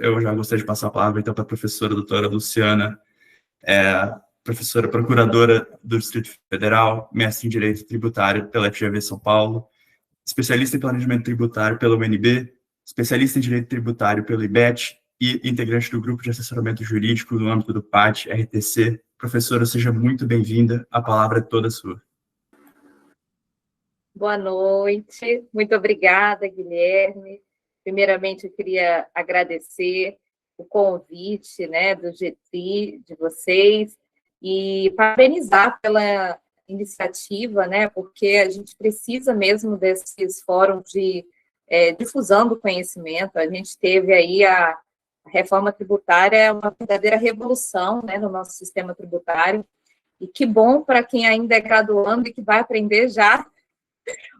Eu já gostaria de passar a palavra, então, para a professora doutora Luciana, professora procuradora do Distrito Federal, mestre em Direito Tributário pela FGV São Paulo, especialista em Planejamento Tributário pela UNB, especialista em Direito Tributário pelo IBET e integrante do Grupo de Assessoramento Jurídico no âmbito do PAT, RTC. Professora, seja muito bem-vinda, a palavra é toda sua. Boa noite, muito obrigada, Guilherme. Primeiramente, eu queria agradecer o convite, né, do GTRI, de vocês, e parabenizar pela iniciativa, né, porque a gente precisa mesmo desses fóruns de difusão do conhecimento. A gente teve aí a reforma tributária, é uma verdadeira revolução, né, no nosso sistema tributário, e que bom para quem ainda é graduando e que vai aprender já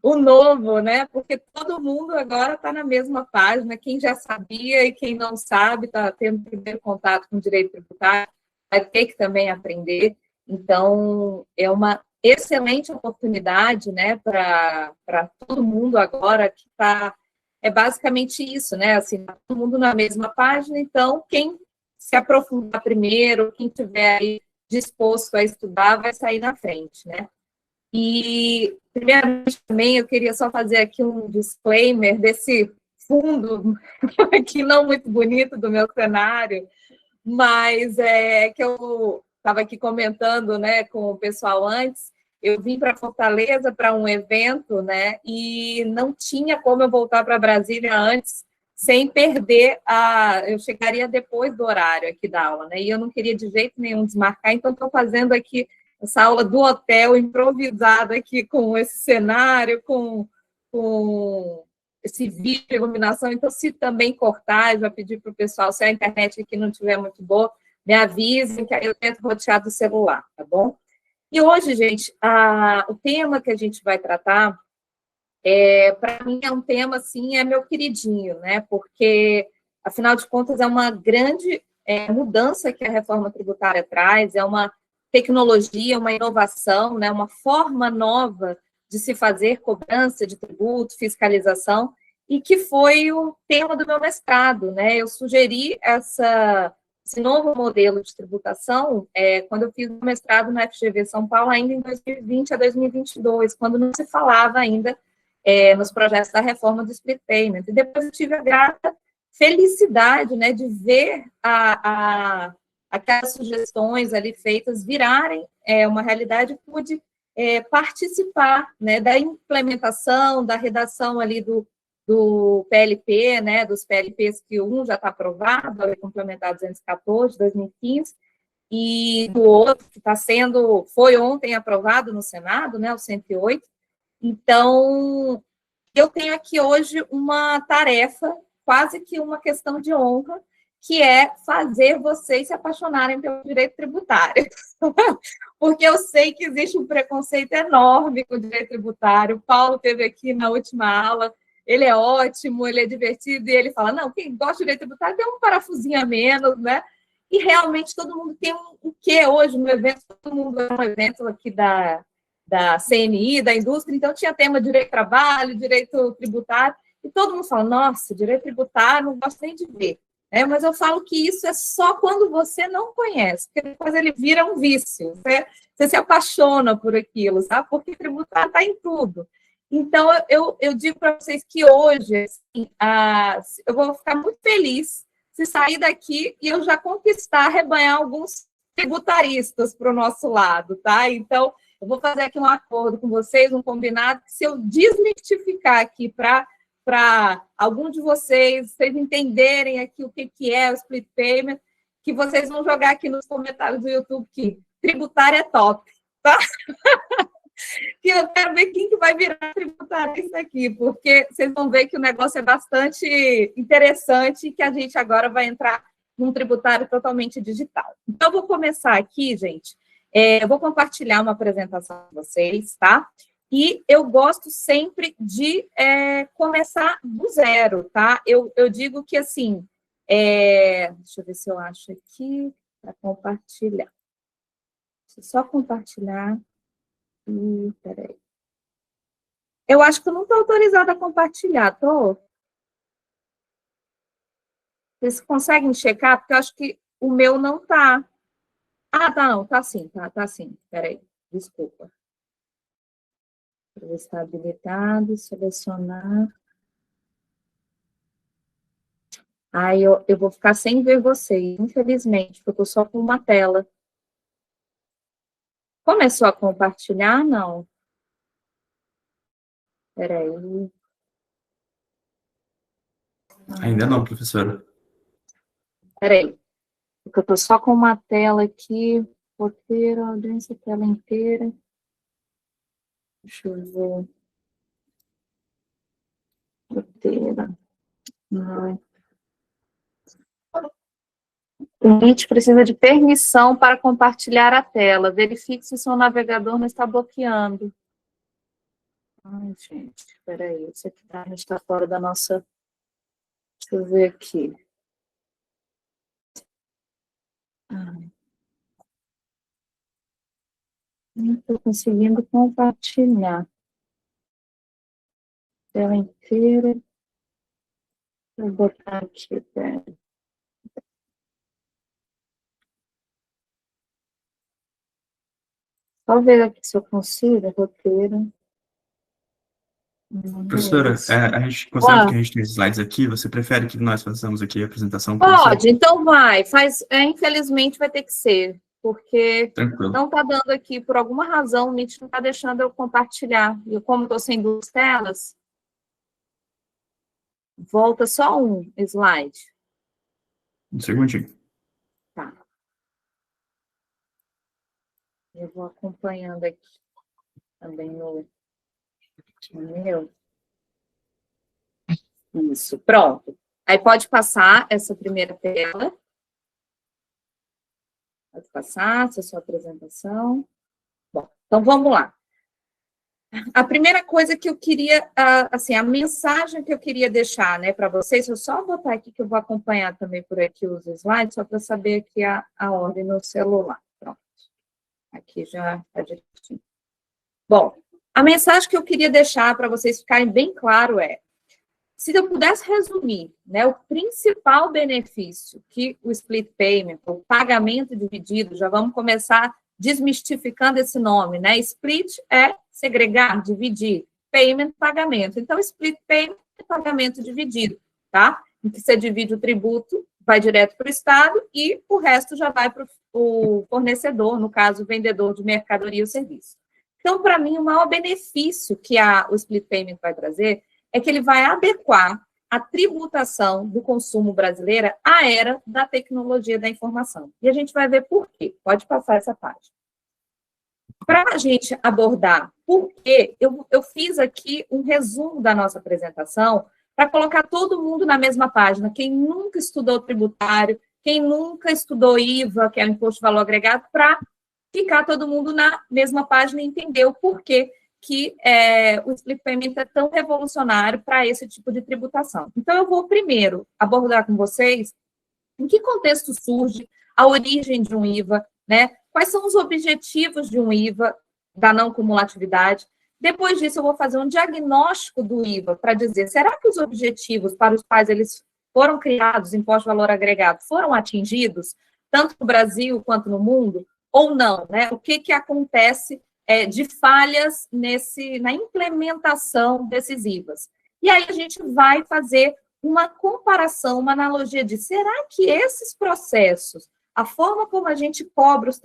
o novo, né? Porque todo mundo agora está na mesma página, quem já sabia e quem não sabe, está tendo primeiro contato com o direito tributário, vai ter que também aprender. Então, é uma excelente oportunidade, né, para todo mundo agora que está. É basicamente isso, né? Assim, tá todo mundo na mesma página, então, quem se aprofundar primeiro, quem tiver aí disposto a estudar, vai sair na frente, né? E, primeiramente, também eu queria só fazer aqui um disclaimer desse fundo aqui não muito bonito do meu cenário, mas é que eu estava aqui comentando, né, com o pessoal antes, eu vim para Fortaleza para um evento, né, e não tinha como eu voltar para Brasília antes sem perder eu chegaria depois do horário aqui da aula, né, e eu não queria de jeito nenhum desmarcar, então estou fazendo aqui essa aula do hotel improvisada aqui com esse cenário, com esse vídeo de iluminação. Então, se também cortar, eu já pedi para o pessoal, se a internet aqui não estiver muito boa, me avisem, que aí eu tento rotear do celular, tá bom? E hoje, gente, o tema que a gente vai tratar, para mim, é um tema, assim, é meu queridinho, né? Porque, afinal de contas, é uma grande mudança que a reforma tributária traz, é uma tecnologia, uma inovação, né, uma forma nova de se fazer cobrança de tributo, fiscalização, e que foi o tema do meu mestrado, né? Eu sugeri esse novo modelo de tributação quando eu fiz o mestrado na FGV São Paulo, ainda em 2020 a 2022, quando não se falava ainda nos projetos da reforma do split payment. E depois eu tive a grata felicidade, né, de ver aquelas sugestões ali feitas virarem uma realidade, pude participar, né, da implementação, da redação ali do PLP, né, dos PLPs que um já está aprovado, a Lei Complementar 214, de 2015, e do outro que foi ontem aprovado no Senado, né, o 108. Então, eu tenho aqui hoje uma tarefa, quase que uma questão de honra, que é fazer vocês se apaixonarem pelo direito tributário. Porque eu sei que existe um preconceito enorme com o direito tributário. O Paulo esteve aqui na última aula, ele é ótimo, ele é divertido, e ele fala, não, quem gosta de direito tributário tem um parafusinho a menos, né? E realmente todo mundo tem um quê hoje no evento, todo mundo é um evento aqui da CNI, da indústria, então tinha tema direito do trabalho, direito tributário, e todo mundo fala, nossa, direito tributário, não gosto nem de ver. Mas eu falo que isso é só quando você não conhece, porque depois ele vira um vício, você se apaixona por aquilo, sabe? Porque tributário está em tudo. Então, eu digo para vocês que hoje, assim, eu vou ficar muito feliz se sair daqui e eu já conquistar, arrebanhar alguns tributaristas para o nosso lado, tá? Então, eu vou fazer aqui um acordo com vocês, um combinado, que se eu desmistificar aqui para algum de vocês entenderem aqui o que é o split payment, que vocês vão jogar aqui nos comentários do YouTube que tributário é top, tá? Que eu quero ver quem que vai virar tributarista aqui, porque vocês vão ver que o negócio é bastante interessante e que a gente agora vai entrar num tributário totalmente digital. Então, eu vou começar aqui, gente. Eu vou compartilhar uma apresentação com vocês, tá? E eu gosto sempre de começar do zero, tá? Eu digo que, assim, deixa eu ver se eu acho aqui para compartilhar. Deixa eu só compartilhar. Peraí. Eu acho que eu não estou autorizada a compartilhar, tô? Vocês conseguem checar? Porque eu acho que o meu não tá. Ah, tá, não, tá sim, tá sim. Peraí, desculpa. Está habilitado, selecionar. Aí eu vou ficar sem ver vocês, infelizmente, porque eu tô só com uma tela. Começou a compartilhar? Não. Peraí. Ainda não, professora. Peraí. Porque eu tô só com uma tela aqui. Roteiro, audiência, tela inteira. Deixa eu ver. Roteiro. Não. O Meet precisa de permissão para compartilhar a tela. Verifique se seu navegador não está bloqueando. Ai, gente, espera aí. Isso aqui está fora da nossa... Deixa eu ver aqui. Ai. Não estou conseguindo compartilhar. Tela inteira. Vou botar aqui, pera. Só ver aqui se eu consigo, roteiro. Professora, a gente, considerando que a gente tem os slides aqui, você prefere que nós façamos aqui a apresentação com você? Pode, então vai. Infelizmente vai ter que ser, porque Tranquilo. não está dando aqui, por alguma razão, o Meet não está deixando eu compartilhar. E como estou sem duas telas, volta só um slide. Um segundinho. Tá. Eu vou acompanhando aqui também no meu. Isso, pronto. Aí pode passar essa primeira tela. Pode passar, essa é a sua apresentação. Bom, então vamos lá. A primeira coisa que eu queria, assim, a mensagem que eu queria deixar, né, para vocês, eu só botar aqui que eu vou acompanhar também por aqui os slides, só para saber aqui a ordem no celular. Pronto. Aqui já está direitinho. Bom, a mensagem que eu queria deixar para vocês ficarem bem claro é: se eu pudesse resumir, né, o principal benefício que o split payment, o pagamento dividido, já vamos começar desmistificando esse nome, né? Split é segregar, dividir, payment, pagamento. Então, split payment é pagamento dividido, tá? Em que você divide o tributo, vai direto para o Estado e o resto já vai para o fornecedor, no caso, o vendedor de mercadoria ou serviço. Então, para mim, o maior benefício que o split payment vai trazer é que ele vai adequar a tributação do consumo brasileira à era da tecnologia da informação. E a gente vai ver por quê. Pode passar essa página. Para a gente abordar por quê, eu fiz aqui um resumo da nossa apresentação para colocar todo mundo na mesma página. Quem nunca estudou tributário, quem nunca estudou IVA, que é o Imposto de Valor Agregado, para ficar todo mundo na mesma página e entender o porquê que o split payment é tão revolucionário para esse tipo de tributação. Então, eu vou primeiro abordar com vocês em que contexto surge a origem de um IVA, né? Quais são os objetivos de um IVA, da não cumulatividade. Depois disso, eu vou fazer um diagnóstico do IVA para dizer, será que os objetivos para os quais eles foram criados, Imposto de Valor Agregado, foram atingidos, tanto no Brasil quanto no mundo, ou não, né? O que acontece de falhas na implementação desses IVAs. E aí a gente vai fazer uma comparação, uma analogia de será que esses processos, a forma como a gente cobra os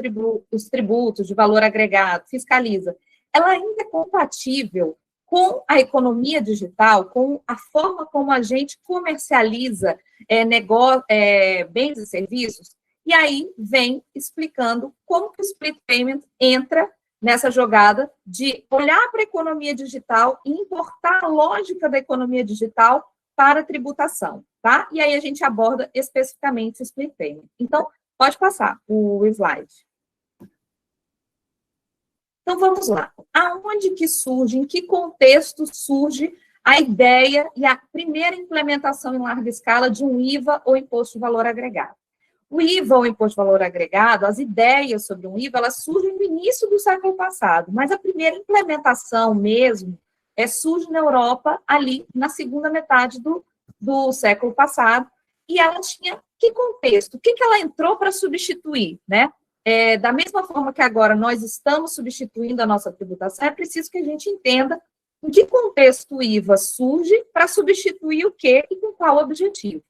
tributos de valor agregado, fiscaliza, ela ainda é compatível com a economia digital, com a forma como a gente comercializa bens e serviços? E aí vem explicando como que o split payment entra nessa jogada de olhar para a economia digital e importar a lógica da economia digital para a tributação, tá? E aí a gente aborda especificamente o split payment. Então, pode passar o slide. Então, vamos lá. Aonde que surge, em que contexto surge a ideia e a primeira implementação em larga escala de um IVA ou Imposto de Valor Agregado? O IVA, ou Imposto de Valor Agregado, as ideias sobre um IVA, elas surgem no início do século passado, mas a primeira implementação mesmo surge na Europa ali na segunda metade do século passado, e ela tinha que contexto? O que ela entrou para substituir, né? Da mesma forma que agora nós estamos substituindo a nossa tributação, é preciso que a gente entenda em que contexto o IVA surge para substituir o quê e com qual objetivo.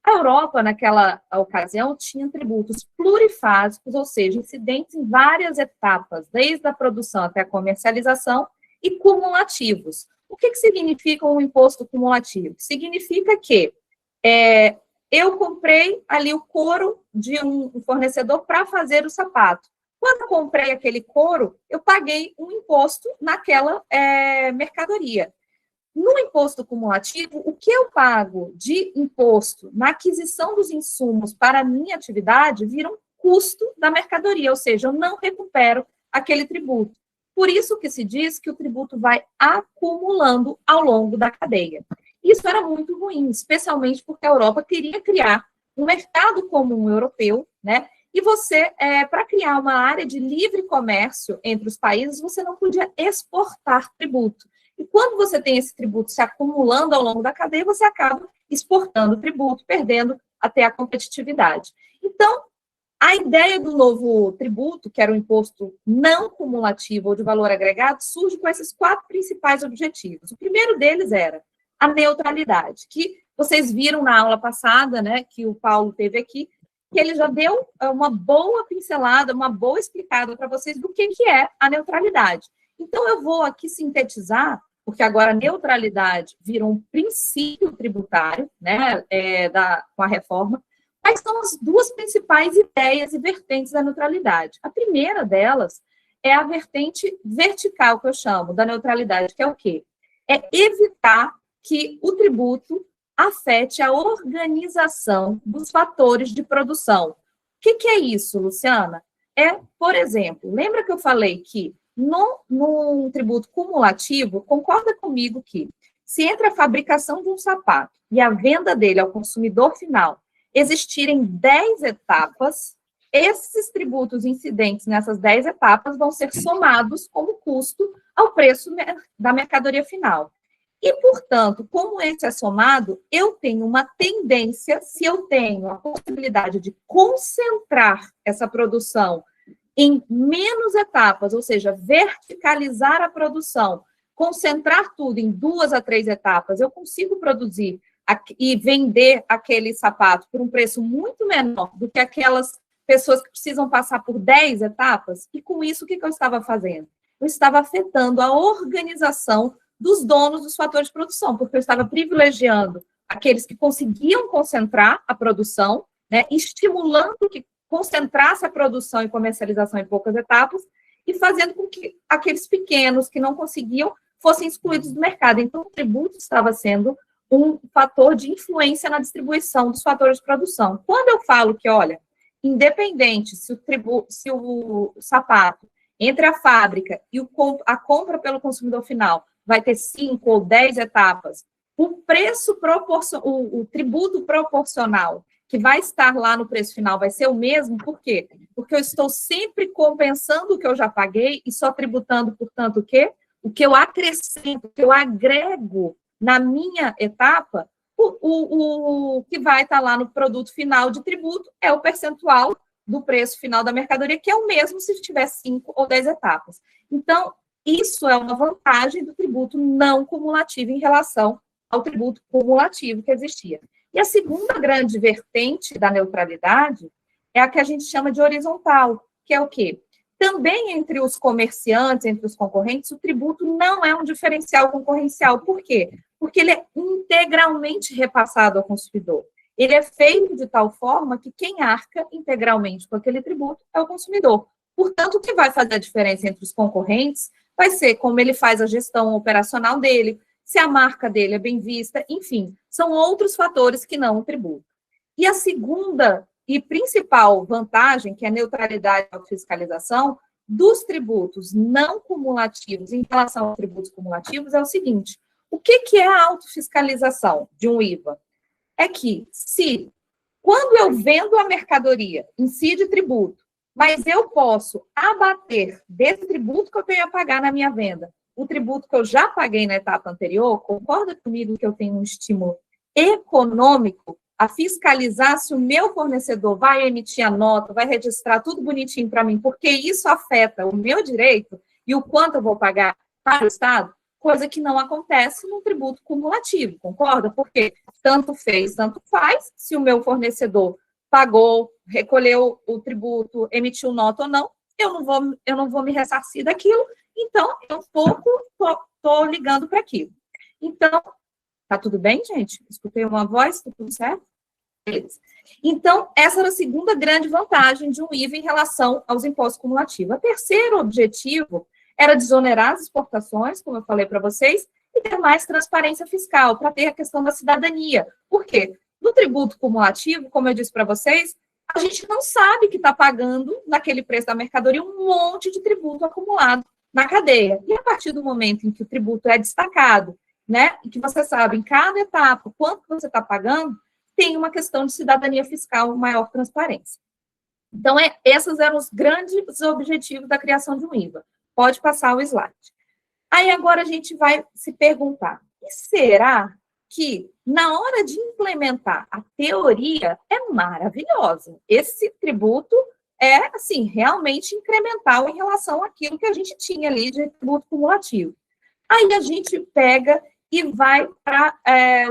A Europa, naquela ocasião, tinha tributos plurifásicos, ou seja, incidentes em várias etapas, desde a produção até a comercialização, e cumulativos. O que significa um imposto cumulativo? Significa que eu comprei ali o couro de um fornecedor para fazer o sapato. Quando eu comprei aquele couro, eu paguei um imposto naquela mercadoria. No imposto cumulativo, o que eu pago de imposto na aquisição dos insumos para a minha atividade vira um custo da mercadoria, ou seja, eu não recupero aquele tributo. Por isso que se diz que o tributo vai acumulando ao longo da cadeia. Isso era muito ruim, especialmente porque a Europa queria criar um mercado comum europeu, né? E você, para criar uma área de livre comércio entre os países, você não podia exportar tributo. E quando você tem esse tributo se acumulando ao longo da cadeia, você acaba exportando o tributo, perdendo até a competitividade. Então, a ideia do novo tributo, que era o imposto não cumulativo ou de valor agregado, surge com esses 4 principais objetivos. O primeiro deles era a neutralidade, que vocês viram na aula passada, né, que o Paulo teve aqui, que ele já deu uma boa pincelada, uma boa explicada para vocês do que é a neutralidade. Então, eu vou aqui sintetizar, porque agora a neutralidade virou um princípio tributário, né, com a reforma. Quais são as 2 principais ideias e vertentes da neutralidade? A primeira delas é a vertente vertical, que eu chamo, da neutralidade, que é o quê? É evitar que o tributo afete a organização dos fatores de produção. O que é isso, Luciana? Por exemplo, lembra que eu falei que num tributo cumulativo, concorda comigo que se entre a fabricação de um sapato e a venda dele ao consumidor final existirem 10 etapas, esses tributos incidentes nessas 10 etapas vão ser somados como custo ao preço da mercadoria final. E, portanto, como esse é somado, eu tenho uma tendência, se eu tenho a possibilidade de concentrar essa produção em menos etapas, ou seja, verticalizar a produção, concentrar tudo em 2 a 3 etapas, eu consigo produzir e vender aquele sapato por um preço muito menor do que aquelas pessoas que precisam passar por 10 etapas, e com isso, o que eu estava fazendo? Eu estava afetando a organização dos donos dos fatores de produção, porque eu estava privilegiando aqueles que conseguiam concentrar a produção, né, estimulando que concentrasse a produção e comercialização em poucas etapas, e fazendo com que aqueles pequenos que não conseguiam fossem excluídos do mercado. Então, o tributo estava sendo um fator de influência na distribuição dos fatores de produção. Quando eu falo que, olha, independente se o sapato entre a fábrica e a compra pelo consumidor final vai ter 5 ou 10 etapas, o tributo proporcional que vai estar lá no preço final vai ser o mesmo, por quê? Porque eu estou sempre compensando o que eu já paguei e só tributando, portanto, o quê? O que eu acrescento, o que eu agrego na minha etapa, o que vai estar lá no produto final de tributo é o percentual do preço final da mercadoria, que é o mesmo se tiver 5 ou 10 etapas. Então, isso é uma vantagem do tributo não cumulativo em relação ao tributo cumulativo que existia. E a segunda grande vertente da neutralidade é a que a gente chama de horizontal, que é o quê? Também entre os comerciantes, entre os concorrentes, o tributo não é um diferencial concorrencial. Por quê? Porque ele é integralmente repassado ao consumidor. Ele é feito de tal forma que quem arca integralmente com aquele tributo é o consumidor. Portanto, o que vai fazer a diferença entre os concorrentes vai ser como ele faz a gestão operacional dele, se a marca dele é bem vista, enfim, são outros fatores que não o tributo. E a segunda e principal vantagem, que é a neutralidade e autofiscalização dos tributos não cumulativos em relação aos tributos cumulativos, é o seguinte: o que é a autofiscalização de um IVA? É que se, quando eu vendo a mercadoria, incide tributo, mas eu posso abater desse tributo que eu tenho a pagar na minha venda, o tributo que eu já paguei na etapa anterior, concorda comigo que eu tenho um estímulo econômico a fiscalizar se o meu fornecedor vai emitir a nota, vai registrar tudo bonitinho para mim, porque isso afeta o meu direito e o quanto eu vou pagar para o Estado, coisa que não acontece no tributo cumulativo, concorda? Porque tanto fez, tanto faz, se o meu fornecedor pagou, recolheu o tributo, emitiu nota ou não, eu não vou me ressarcir daquilo, então eu pouco estou ligando para aquilo. Então, tá tudo bem, gente? Escutei uma voz, tá tudo certo? Beleza. Então, essa era a segunda grande vantagem de um IVA em relação aos impostos cumulativos. O terceiro objetivo era desonerar as exportações, como eu falei para vocês, e ter mais transparência fiscal, para ter a questão da cidadania. Por quê? No tributo cumulativo, como eu disse para vocês, a gente não sabe que está pagando, naquele preço da mercadoria, um monte de tributo acumulado na cadeia. E a partir do momento em que o tributo é destacado, né, e que você sabe, em cada etapa, quanto você está pagando, tem uma questão de cidadania fiscal, maior transparência. Então, esses eram os grandes objetivos da criação de um IVA. Pode passar o slide. Aí, agora, a gente vai se perguntar, e será que, na hora de implementar a teoria, é maravilhosa? Esse tributo é, assim, realmente incremental em relação àquilo que a gente tinha ali de tributo cumulativo. Aí, a gente pega e vai para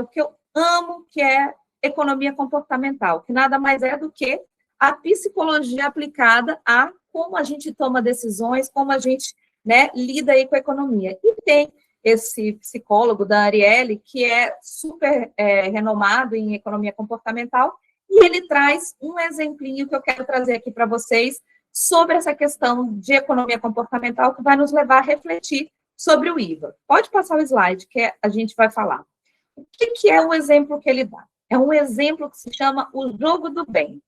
o que eu amo, que é economia comportamental, que nada mais é do que a psicologia aplicada a como a gente toma decisões, como a gente, né, lida aí com a economia. E tem esse psicólogo da Ariely, que é super renomado em economia comportamental, e ele traz um exemplinho que eu quero trazer aqui para vocês sobre essa questão de economia comportamental, que vai nos levar a refletir sobre o IVA. Pode passar o slide, que a gente vai falar. O que é o exemplo que ele dá? É um exemplo que se chama o jogo do bem.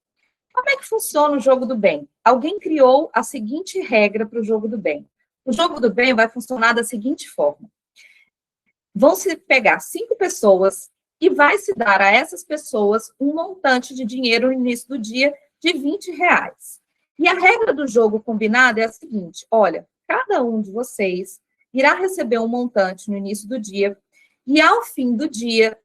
Como é que funciona o jogo do bem? Alguém criou a seguinte regra para o jogo do bem. O jogo do bem vai funcionar da seguinte forma. Vão se pegar 5 pessoas e vai se dar a essas pessoas um montante de dinheiro no início do dia de R$20. E a regra do jogo combinado é a seguinte, olha, cada um de vocês irá receber um montante no início do dia e ao fim do dia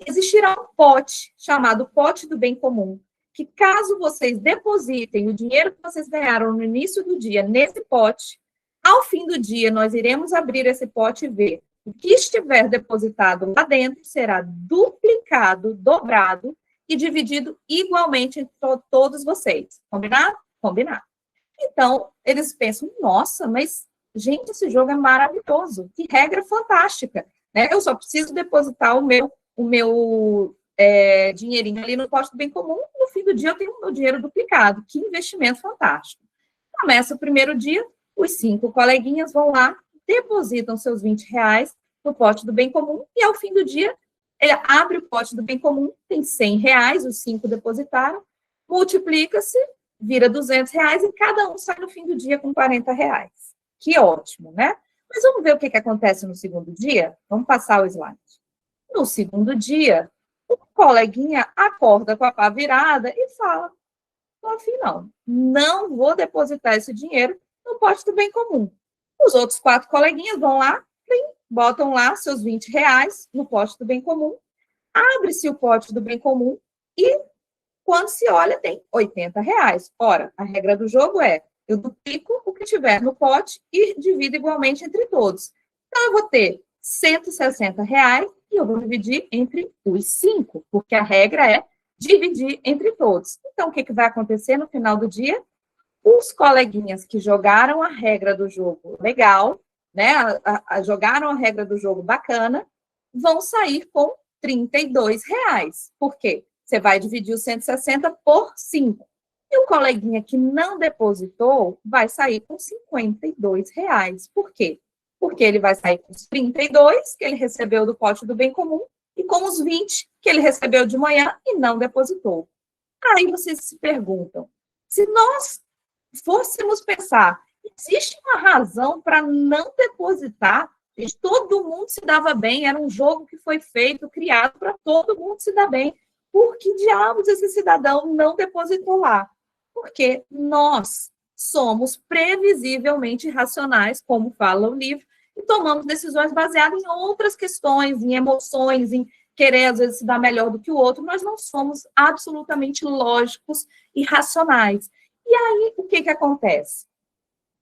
existirá um pote chamado pote do bem comum, que caso vocês depositem o dinheiro que vocês ganharam no início do dia nesse pote, ao fim do dia nós iremos abrir esse pote e ver o que estiver depositado lá dentro será duplicado, dobrado e dividido igualmente entre todos vocês. Combinado? Combinado. Então, eles pensam, nossa, mas, gente, esse jogo é maravilhoso, que regra fantástica, né? Eu só preciso depositar o meu dinheirinho ali no pote do bem comum, no fim do dia eu tenho o meu dinheiro duplicado. Que investimento fantástico. Começa o primeiro dia, os 5 coleguinhas vão lá, depositam seus R$20 no pote do bem comum, e ao fim do dia, ele abre o pote do bem comum, tem R$100, os 5 depositaram, multiplica-se, vira R$200, e cada um sai no fim do dia com R$40. Que ótimo, né? Mas vamos ver o que acontece no segundo dia? Vamos passar o slide. No segundo dia, o coleguinha acorda com a pá virada e fala, afim, não vou depositar esse dinheiro no pote do bem comum. Os outros 4 coleguinhas vão lá, botam lá seus R$20 no pote do bem comum, abre-se o pote do bem comum e, quando se olha, tem R$80. Ora, a regra do jogo é, eu duplico o que tiver no pote e divido igualmente entre todos. Então, eu vou ter R$160 e eu vou dividir entre os 5, porque a regra é dividir entre todos. Então, o que vai acontecer no final do dia? Os coleguinhas que jogaram a regra do jogo legal, né, jogaram a regra do jogo bacana, vão sair com R$32. Por quê? Você vai dividir os 160 por 5. E o coleguinha que não depositou vai sair com R$52. Por quê? Porque ele vai sair com os 32 que ele recebeu do pote do bem comum e com os 20 que ele recebeu de manhã e não depositou. Aí vocês se perguntam, se nós fôssemos pensar, existe uma razão para não depositar? Todo mundo se dava bem, era um jogo que foi feito, criado para todo mundo se dar bem. Por que diabos esse cidadão não depositou lá? Porque nós somos previsivelmente racionais, como fala o livro, e tomamos decisões baseadas em outras questões, em emoções, em querer, às vezes, se dar melhor do que o outro, nós não somos absolutamente lógicos e racionais. E aí, o que acontece?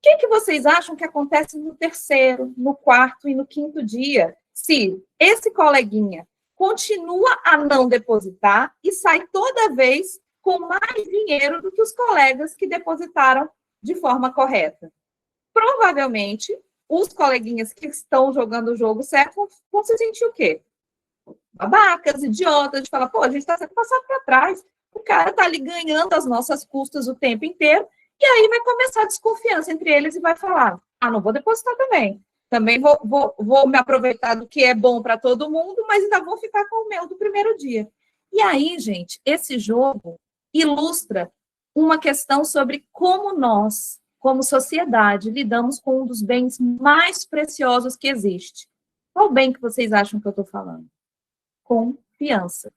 O que vocês acham que acontece no terceiro, no quarto e no quinto dia, se esse coleguinha continua a não depositar e sai toda vez com mais dinheiro do que os colegas que depositaram de forma correta? Provavelmente, os coleguinhas que estão jogando o jogo certo vão se sentir o quê? Babacas, idiotas, de falar, pô, a gente está sendo passado para trás, o cara está ali ganhando as nossas custas o tempo inteiro, e aí vai começar a desconfiança entre eles e vai falar, não vou depositar também vou me aproveitar do que é bom para todo mundo, mas ainda vou ficar com o meu do primeiro dia. E aí, gente, esse jogo ilustra uma questão sobre como nós, como sociedade, lidamos com um dos bens mais preciosos que existe. Qual bem que vocês acham que eu estou falando? Confiança.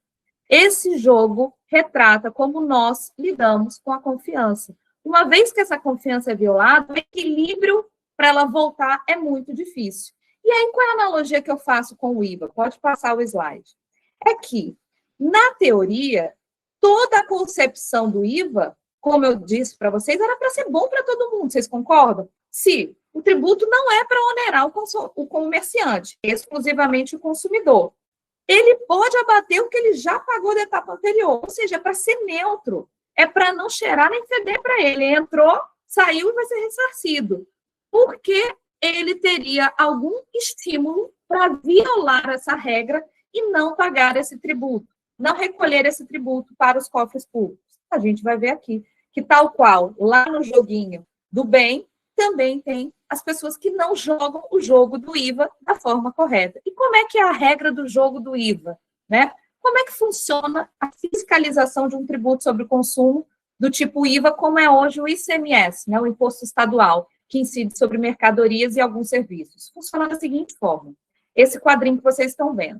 Esse jogo retrata como nós lidamos com a confiança. Uma vez que essa confiança é violada, o equilíbrio para ela voltar é muito difícil. E aí, qual é a analogia que eu faço com o IVA? Pode passar o slide. É que, na teoria, toda a concepção do IVA, como eu disse para vocês, era para ser bom para todo mundo. Vocês concordam? Se o tributo não é para onerar o comerciante, exclusivamente o consumidor. Ele pode abater o que ele já pagou da etapa anterior, ou seja, é para ser neutro, é para não cheirar nem feder para ele. Entrou, saiu e vai ser ressarcido. Porque ele teria algum estímulo para violar essa regra e não pagar esse tributo, não recolher esse tributo para os cofres públicos. A gente vai ver aqui que, tal qual lá no joguinho do bem, também tem as pessoas que não jogam o jogo do IVA da forma correta. E como é que é a regra do jogo do IVA? Né? Como é que funciona a fiscalização de um tributo sobre o consumo do tipo IVA, como é hoje o ICMS, né, o Imposto Estadual, que incide sobre mercadorias e alguns serviços? Funciona da seguinte forma. Esse quadrinho que vocês estão vendo.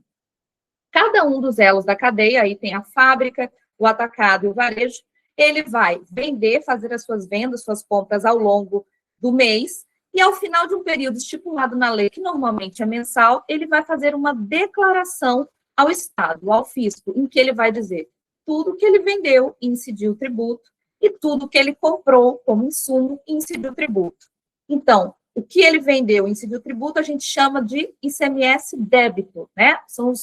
Cada um dos elos da cadeia, aí tem a fábrica, o atacado e o varejo, ele vai vender, fazer as suas vendas, suas compras ao longo do mês, e ao final de um período estipulado na lei, que normalmente é mensal, ele vai fazer uma declaração ao Estado, ao fisco, em que ele vai dizer tudo que ele vendeu incidiu o tributo e tudo que ele comprou como insumo incidiu o tributo. Então, o que ele vendeu incidiu o tributo, a gente chama de ICMS débito, né? São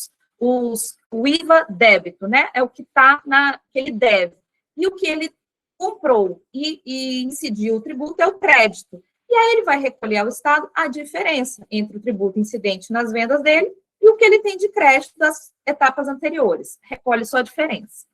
o IVA débito, né? É o que está que ele deve. E o que ele comprou e incidiu o tributo é o crédito. E aí ele vai recolher ao Estado a diferença entre o tributo incidente nas vendas dele e o que ele tem de crédito das etapas anteriores. Recolhe só a diferença.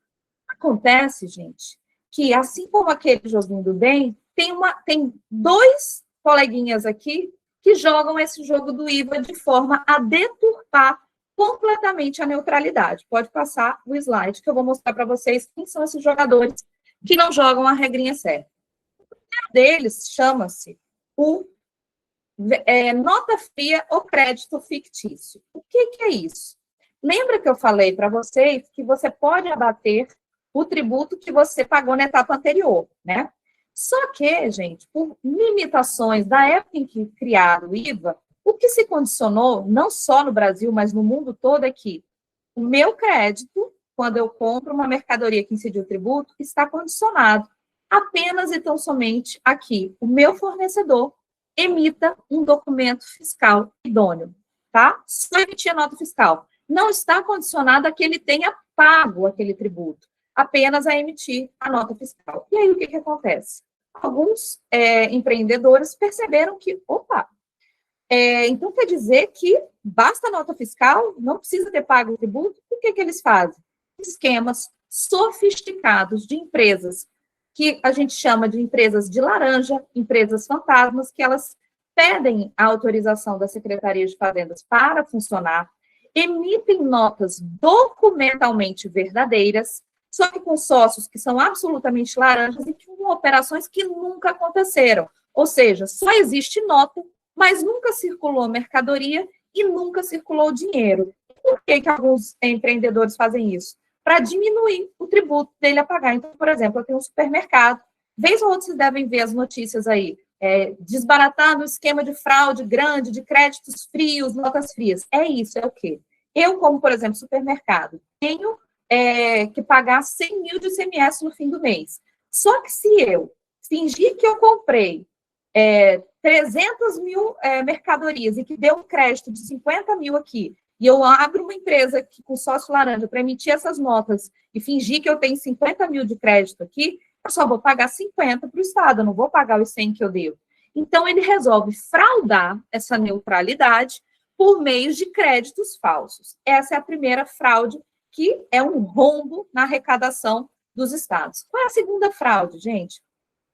Acontece, gente, que assim como aquele joguinho do bem, tem dois coleguinhas aqui que jogam esse jogo do IVA de forma a deturpar completamente a neutralidade. Pode passar o slide que eu vou mostrar para vocês quem são esses jogadores que não jogam a regrinha certa. O primeiro deles chama-se nota fria ou crédito fictício. O que é isso? Lembra que eu falei para vocês que você pode abater o tributo que você pagou na etapa anterior, né? Só que, gente, por limitações da época em que criaram o IVA, o que se condicionou, não só no Brasil, mas no mundo todo, é que o meu crédito, quando eu compro uma mercadoria que incidiu o tributo, está condicionado apenas e tão somente a que o meu fornecedor emita um documento fiscal idôneo, tá? Só emitir a nota fiscal. Não está condicionado a que ele tenha pago aquele tributo, apenas a emitir a nota fiscal. E aí, o que acontece? Alguns empreendedores perceberam que, então quer dizer que basta a nota fiscal, não precisa ter pago o tributo? O que eles fazem? Esquemas sofisticados de empresas, que a gente chama de empresas de laranja, empresas fantasmas, que elas pedem a autorização da Secretaria de Fazendas para funcionar, emitem notas documentalmente verdadeiras, só que com sócios que são absolutamente laranjas e com operações que nunca aconteceram. Ou seja, só existe nota, mas nunca circulou mercadoria e nunca circulou dinheiro. Por que alguns empreendedores fazem isso? Para diminuir o tributo dele a pagar. Então, por exemplo, eu tenho um supermercado, vez ou outra vocês devem ver as notícias aí, desbaratando o esquema de fraude grande, de créditos frios, notas frias. É isso, é o quê? Eu, como, por exemplo, supermercado, tenho que pagar 100 mil de ICMS no fim do mês. Só que se eu fingir que eu comprei 300 mil mercadorias e que deu um crédito de 50 mil aqui, e eu abro uma empresa aqui com sócio laranja para emitir essas notas e fingir que eu tenho 50 mil de crédito aqui, eu só vou pagar 50 para o Estado, eu não vou pagar os 100 que eu devo. Então, ele resolve fraudar essa neutralidade por meio de créditos falsos. Essa é a primeira fraude, que é um rombo na arrecadação dos estados. Qual é a segunda fraude, gente?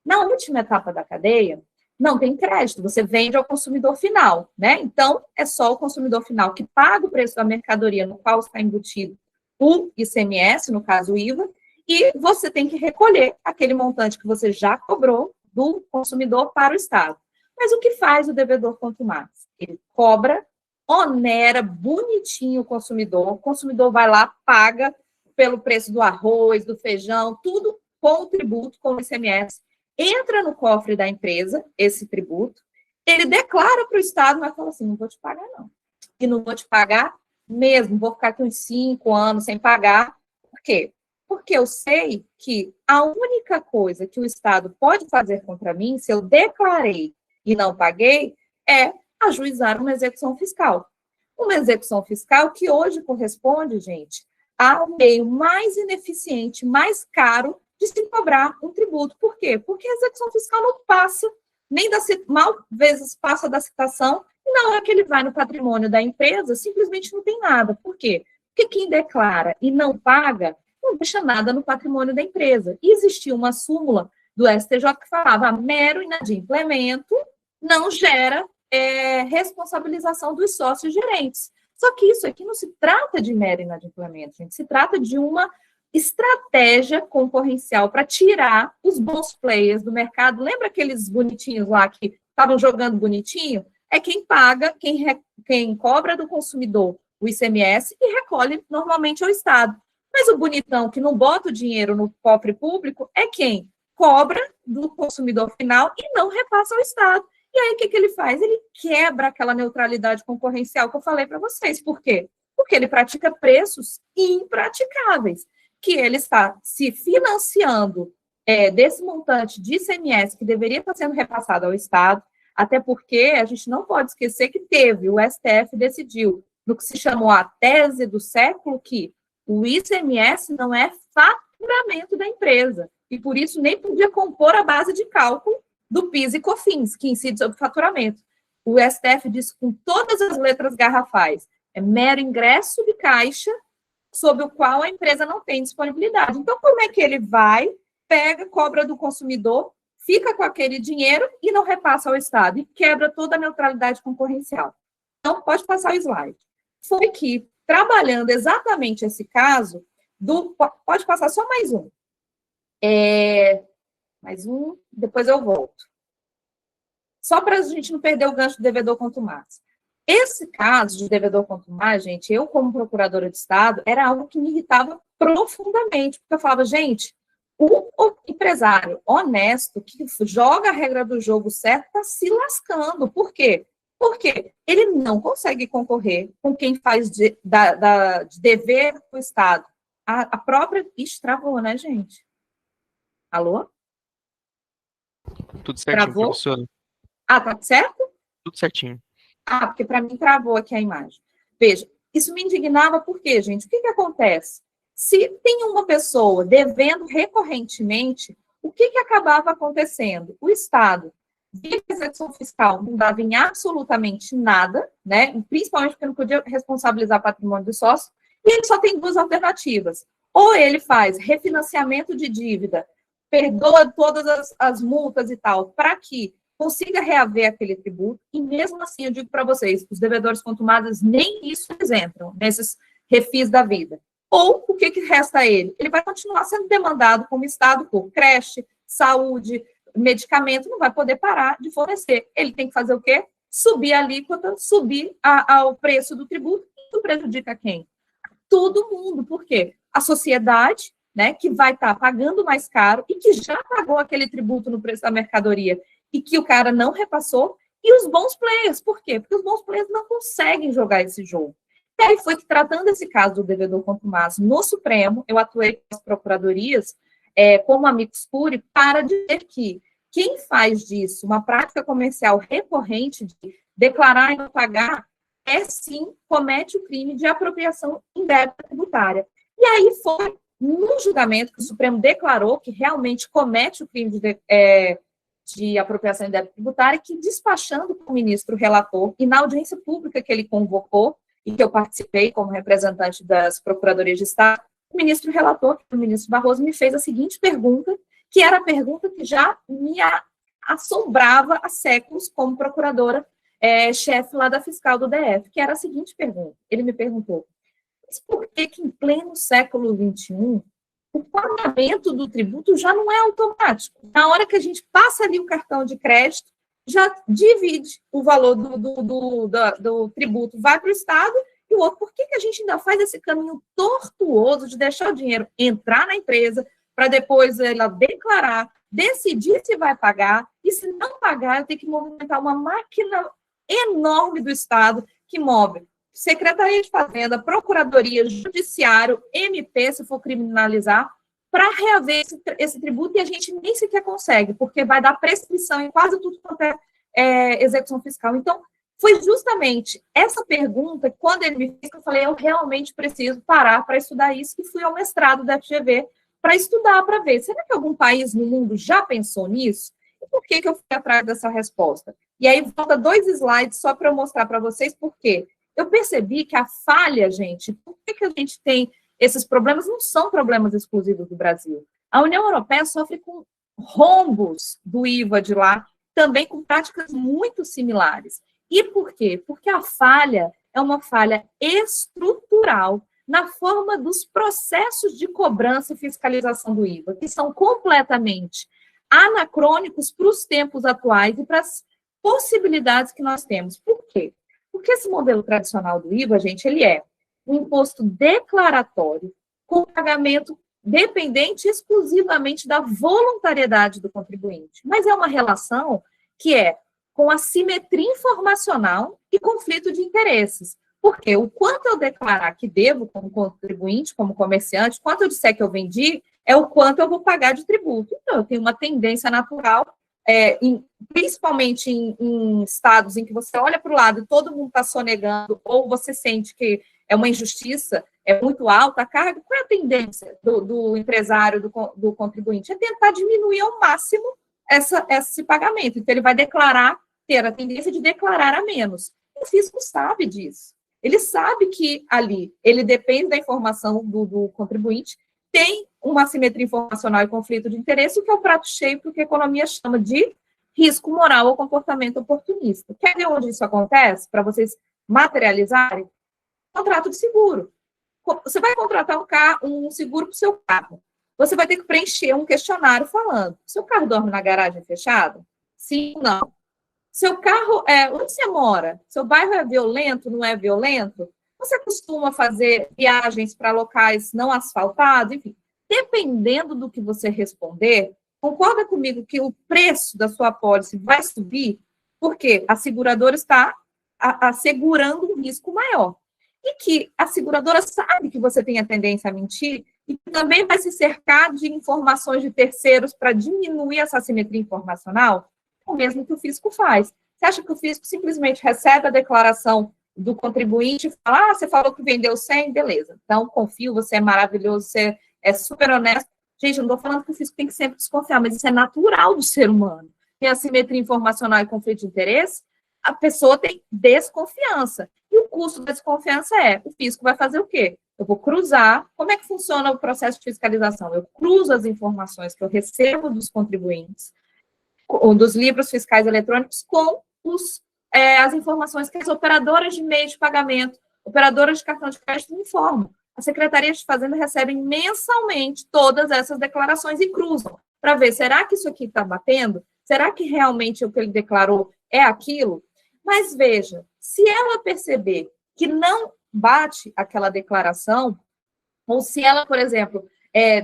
Na última etapa da cadeia, não tem crédito, você vende ao consumidor final, né? Então, é só o consumidor final que paga o preço da mercadoria no qual está embutido o ICMS, no caso o IVA, e você tem que recolher aquele montante que você já cobrou do consumidor para o Estado. Mas o que faz o devedor contumaz? Ele cobra, onera bonitinho o consumidor vai lá, paga pelo preço do arroz, do feijão, tudo com o tributo, com o ICMS, entra no cofre da empresa, esse tributo, ele declara para o Estado, mas fala assim, não vou te pagar não. E não vou te pagar mesmo, vou ficar aqui uns 5 anos sem pagar. Por quê? Porque eu sei que a única coisa que o Estado pode fazer contra mim, se eu declarei e não paguei, é ajuizar uma execução fiscal. Uma execução fiscal que hoje corresponde, gente, ao meio mais ineficiente, mais caro de se cobrar um tributo. Por quê? Porque a execução fiscal não passa, nem mal vezes passa da citação, e na hora que ele vai no patrimônio da empresa, simplesmente não tem nada. Por quê? Porque quem declara e não paga, não deixa nada no patrimônio da empresa. E existia uma súmula do STJ que falava mero inadimplemento não gera responsabilização dos sócios gerentes. Só que isso aqui não se trata de mero inadimplemento, gente, se trata de uma estratégia concorrencial para tirar os bons players do mercado. Lembra aqueles bonitinhos lá que estavam jogando bonitinho? É quem paga, quem cobra do consumidor o ICMS e recolhe normalmente ao Estado. Mas o bonitão que não bota o dinheiro no cofre público é quem cobra do consumidor final e não repassa ao Estado. E aí, o que ele faz? Ele quebra aquela neutralidade concorrencial que eu falei para vocês. Por quê? Porque ele pratica preços impraticáveis, que ele está se financiando desse montante de ICMS que deveria estar sendo repassado ao Estado, até porque a gente não pode esquecer que o STF decidiu, no que se chamou a tese do século, que o ICMS não é faturamento da empresa, e por isso nem podia compor a base de cálculo do PIS e COFINS, que incide sobre faturamento. O STF disse com todas as letras garrafais, é mero ingresso de caixa sobre o qual a empresa não tem disponibilidade. Então, como é que ele vai, pega, cobra do consumidor, fica com aquele dinheiro e não repassa ao Estado, e quebra toda a neutralidade concorrencial? Então, pode passar o slide. Foi que, trabalhando exatamente esse caso, pode passar só mais um. Mais um, depois eu volto. Só para a gente não perder o gancho do devedor contumaz. Esse caso de devedor contumaz, gente, eu como procuradora de Estado, era algo que me irritava profundamente, porque eu falava, gente, o empresário honesto que joga a regra do jogo certo está se lascando. Por quê? Porque ele não consegue concorrer com quem faz de dever para o Estado. A própria... Ixi, travou, né, gente? Alô? Tudo certinho, Travou? professora. Ah, tá certo? Tudo certinho. Ah, porque para mim travou aqui a imagem. Veja, isso me indignava porque, gente, o que acontece? Se tem uma pessoa devendo recorrentemente, o que acabava acontecendo? O Estado, via execução fiscal, não dava em absolutamente nada, né? Principalmente porque não podia responsabilizar patrimônio do sócio, e ele só tem duas alternativas. Ou ele faz refinanciamento de dívida, perdoa todas as multas e tal, para que consiga reaver aquele tributo, e mesmo assim, eu digo para vocês, os devedores contumados, nem isso eles entram, nesses refis da vida. Ou, o que resta a ele? Ele vai continuar sendo demandado como Estado por creche, saúde, medicamento, não vai poder parar de fornecer. Ele tem que fazer o quê? Subir a alíquota, subir o preço do tributo. Isso prejudica quem? Todo mundo. Por quê? A sociedade, né, que vai estar pagando mais caro e que já pagou aquele tributo no preço da mercadoria e que o cara não repassou, e os bons players. Por quê? Porque os bons players não conseguem jogar esse jogo. E aí foi que, tratando esse caso do devedor contumaz no Supremo, eu atuei com as procuradorias como amicus curiae para dizer que quem faz disso uma prática comercial recorrente de declarar e não pagar, sim, comete o crime de apropriação indébita tributária. E aí foi no julgamento que o Supremo declarou que realmente comete o crime de apropriação indébita tributária, que, despachando com o ministro relator, e na audiência pública que ele convocou, e que eu participei como representante das Procuradorias de Estado, o ministro relator, o ministro Barroso, me fez a seguinte pergunta, que era a pergunta que já me assombrava há séculos como procuradora chefe lá da fiscal do DF, que era a seguinte pergunta. Ele me perguntou: mas por que em pleno século XXI o pagamento do tributo já não é automático? Na hora que a gente passa ali o cartão de crédito, já divide o valor do tributo, vai para o Estado, e o outro, por que a gente ainda faz esse caminho tortuoso de deixar o dinheiro entrar na empresa, para depois ela declarar, decidir se vai pagar, e se não pagar, eu tenho que movimentar uma máquina enorme do Estado que move Secretaria de Fazenda, Procuradoria, Judiciário, MP, se for criminalizar, para reaver esse tributo, e a gente nem sequer consegue, porque vai dar prescrição em quase tudo quanto é execução fiscal. Então, foi justamente essa pergunta, quando ele me fez, que eu falei, eu realmente preciso parar para estudar isso, e fui ao mestrado da FGV para estudar, para ver, será que algum país no mundo já pensou nisso? E por que eu fui atrás dessa resposta? E aí, volta 2 slides só para eu mostrar para vocês por quê. Eu percebi que a falha, gente, por que a gente tem esses problemas? Não são problemas exclusivos do Brasil. A União Europeia sofre com rombos do IVA de lá, também com práticas muito similares. E por quê? Porque a falha é uma falha estrutural na forma dos processos de cobrança e fiscalização do IVA, que são completamente anacrônicos para os tempos atuais e para as possibilidades que nós temos. Por quê? Porque esse modelo tradicional do IVA, gente, ele é um imposto declaratório com pagamento dependente exclusivamente da voluntariedade do contribuinte. Mas é uma relação que é com assimetria informacional e conflito de interesses. Porque o quanto eu declarar que devo como contribuinte, como comerciante, quanto eu disser que eu vendi, é o quanto eu vou pagar de tributo. Então, eu tenho uma tendência natural, principalmente em estados em que você olha para o lado e todo mundo está sonegando, ou você sente que é uma injustiça, é muito alta a carga, qual é a tendência do empresário, do contribuinte? É tentar diminuir ao máximo esse pagamento. Então, ele vai ter a tendência de declarar a menos. O fisco sabe disso. Ele sabe que ali ele depende da informação do contribuinte, tem uma assimetria informacional e conflito de interesse, o que é o prato cheio, porque a economia chama de risco moral ou comportamento oportunista. Quer ver onde isso acontece? Para vocês materializarem? Contrato de seguro. Você vai contratar um seguro para o seu carro. Você vai ter que preencher um questionário falando: seu carro dorme na garagem fechada? Sim ou não? Seu carro, onde você mora? Seu bairro é violento, não é violento? Você costuma fazer viagens para locais não asfaltados? Enfim, dependendo do que você responder, concorda comigo que o preço da sua apólice vai subir, porque a seguradora está assegurando um risco maior. E que a seguradora sabe que você tem a tendência a mentir e também vai se cercar de informações de terceiros para diminuir essa assimetria informacional, o mesmo que o fisco faz. Você acha que o fisco simplesmente recebe a declaração do contribuinte e fala: você falou que vendeu 100, beleza, então confio, você é maravilhoso, você é super honesto. Gente, eu não estou falando que o fisco tem que sempre desconfiar, mas isso é natural do ser humano. Tem assimetria informacional e conflito de interesse, a pessoa tem desconfiança. E o custo da desconfiança o fisco vai fazer o quê? Eu vou cruzar. Como é que funciona o processo de fiscalização? Eu cruzo as informações que eu recebo dos contribuintes, dos livros fiscais eletrônicos, com as informações que as operadoras de meio de pagamento, operadoras de cartão de crédito me informam. A Secretaria de Fazenda recebe mensalmente todas essas declarações e cruzam para ver, será que isso aqui está batendo? Será que realmente o que ele declarou é aquilo? Mas veja, se ela perceber que não bate aquela declaração, ou se ela, por exemplo,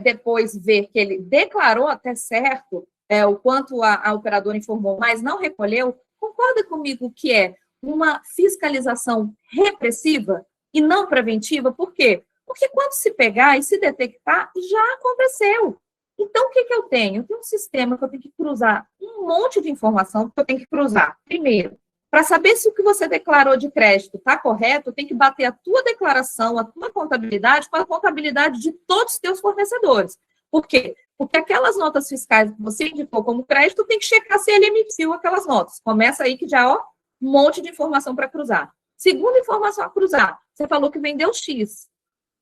depois ver que ele declarou até certo o quanto a operadora informou, mas não recolheu, concorda comigo que é uma fiscalização repressiva? e não preventiva, por quê? Porque quando se pegar e se detectar, já aconteceu. Então, o que eu tenho? Eu tenho um sistema que eu tenho que cruzar um monte de informação que eu tenho que cruzar. Primeiro, para saber se o que você declarou de crédito está correto, eu tenho que bater a tua declaração, a tua contabilidade, com a contabilidade de todos os teus fornecedores. Por quê? Porque aquelas notas fiscais que você indicou como crédito, tem que checar se ele emitiu aquelas notas. Começa aí que já, ó, um monte de informação para cruzar. Segunda informação a cruzar, você falou que vendeu X.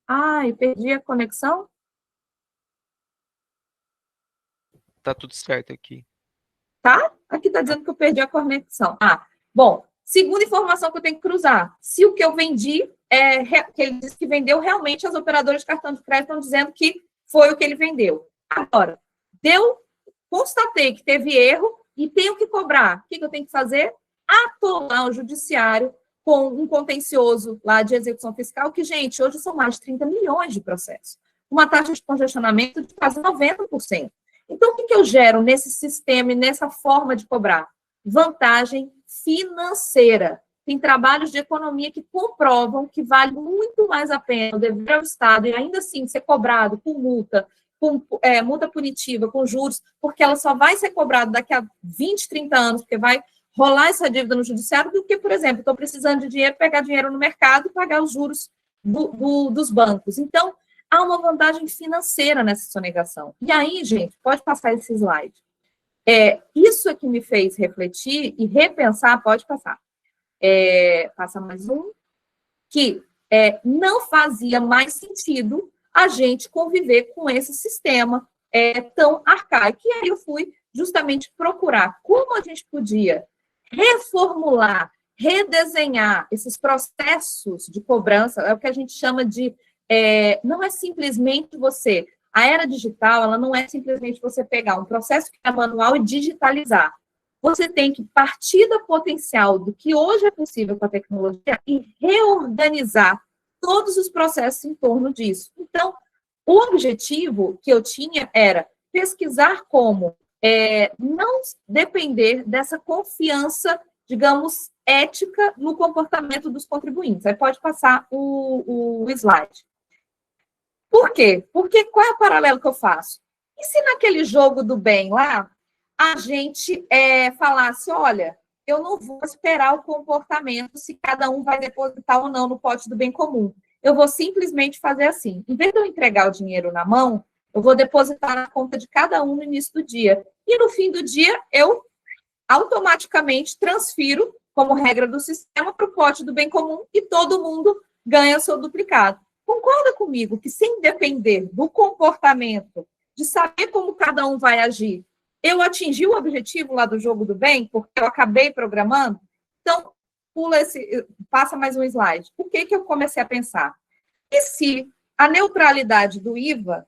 Ai, perdi a conexão? Tá tudo certo aqui. Tá? Aqui está dizendo que eu perdi a conexão. Bom, segunda informação que eu tenho que cruzar. Se o que eu vendi, que ele disse que vendeu, realmente as operadoras de cartão de crédito estão dizendo que foi o que ele vendeu. Agora, constatei que teve erro e tenho que cobrar. O que eu tenho que fazer? Atolar o judiciário com um contencioso lá de execução fiscal, que, gente, hoje são mais de 30 milhões de processos. Uma taxa de congestionamento de quase 90%. Então, o que eu gero nesse sistema e nessa forma de cobrar? Vantagem financeira. Tem trabalhos de economia que comprovam que vale muito mais a pena o dever ao Estado e ainda assim ser cobrado com multa, multa punitiva, com juros, porque ela só vai ser cobrada daqui a 20, 30 anos, porque vai rolar essa dívida no judiciário, do que, por exemplo, estou precisando de dinheiro, pegar dinheiro no mercado e pagar os juros dos bancos. Então, há uma vantagem financeira nessa sonegação. E aí, gente, pode passar esse slide. Isso é que me fez refletir e repensar, pode passar. Passa mais um. Que não fazia mais sentido a gente conviver com esse sistema tão arcaico. E aí eu fui justamente procurar como a gente podia reformular, redesenhar esses processos de cobrança, é o que a gente chama de não é simplesmente você. A era digital, ela não é simplesmente você pegar um processo que é manual e digitalizar. Você tem que partir do potencial do que hoje é possível com a tecnologia e reorganizar todos os processos em torno disso. Então, o objetivo que eu tinha era pesquisar como não depender dessa confiança, digamos, ética no comportamento dos contribuintes. Aí pode passar o slide. Por quê? Porque qual é o paralelo que eu faço? E se naquele jogo do bem lá, a gente falasse, olha, eu não vou esperar o comportamento se cada um vai depositar ou não no pote do bem comum. Eu vou simplesmente fazer assim. Em vez de eu entregar o dinheiro na mão, eu vou depositar na conta de cada um no início do dia. E no fim do dia, eu automaticamente transfiro, como regra do sistema, para o pote do bem comum e todo mundo ganha seu duplicado. Concorda comigo que, sem depender do comportamento, de saber como cada um vai agir, eu atingi o objetivo lá do jogo do bem, porque eu acabei programando? Então, passa mais um slide. O que eu comecei a pensar? E se a neutralidade do IVA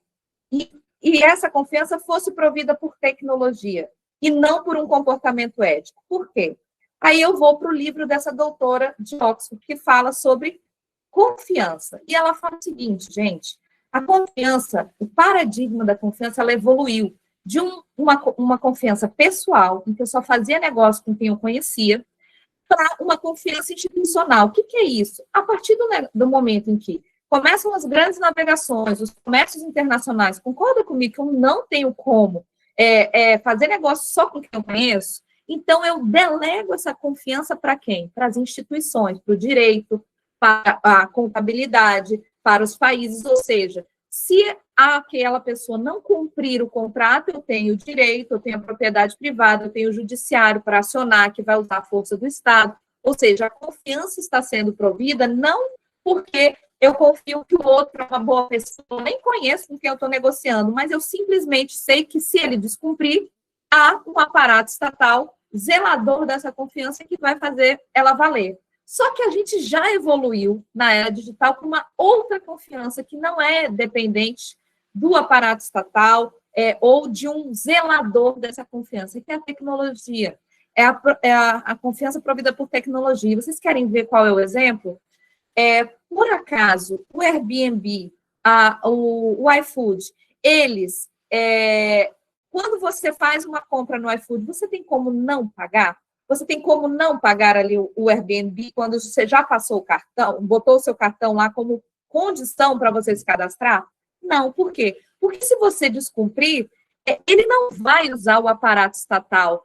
e essa confiança fosse provida por tecnologia e não por um comportamento ético? Por quê? Aí eu vou para o livro dessa doutora de Oxford, que fala sobre confiança. E ela fala o seguinte, gente, a confiança, o paradigma da confiança, ela evoluiu de uma confiança pessoal, em que eu só fazia negócio com quem eu conhecia, para uma confiança institucional. O que é isso? A partir do momento em que começam as grandes navegações, os comércios internacionais, concorda comigo que eu não tenho como fazer negócio só com quem eu conheço? Então, eu delego essa confiança para quem? Para as instituições, para o direito, para a contabilidade, para os países, ou seja, se aquela pessoa não cumprir o contrato, eu tenho direito, eu tenho a propriedade privada, eu tenho o judiciário para acionar, que vai usar a força do Estado. Ou seja, a confiança está sendo provida não porque eu confio que o outro é uma boa pessoa, eu nem conheço com quem eu estou negociando, mas eu simplesmente sei que, se ele descumprir, há um aparato estatal zelador dessa confiança que vai fazer ela valer. Só que a gente já evoluiu na era digital para uma outra confiança que não é dependente do aparato estatal ou de um zelador dessa confiança, que é a tecnologia. A confiança provida por tecnologia. Vocês querem ver qual é o exemplo? Por acaso, o Airbnb, o iFood, eles, quando você faz uma compra no iFood, você tem como não pagar? Você tem como não pagar ali o Airbnb quando você já passou o cartão, botou o seu cartão lá como condição para você se cadastrar? Não, por quê? Porque se você descumprir, ele não vai usar o aparato estatal.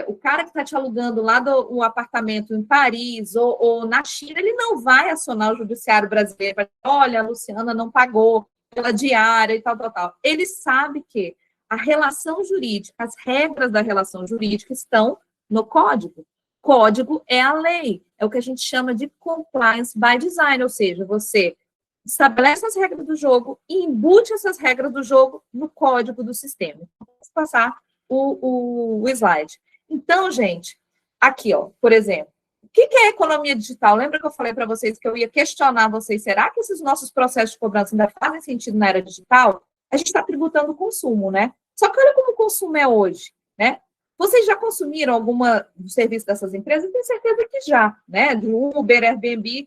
O cara que está te alugando lá do apartamento em Paris ou na China, ele não vai acionar o judiciário brasileiro para dizer, olha, a Luciana não pagou pela diária e tal, tal, tal. Ele sabe que a relação jurídica, as regras da relação jurídica estão no código. Código é a lei, é o que a gente chama de compliance by design, ou seja, você estabelece as regras do jogo e embute essas regras do jogo no código do sistema. Vamos passar o slide. Então, gente, aqui, ó, por exemplo, o que é economia digital? Lembra que eu falei para vocês que eu ia questionar vocês, será que esses nossos processos de cobrança ainda fazem sentido na era digital? A gente está tributando o consumo, né? Só que olha como o consumo é hoje, né? Vocês já consumiram alguma do serviço dessas empresas? Eu tenho certeza que já, né? Do Uber, Airbnb,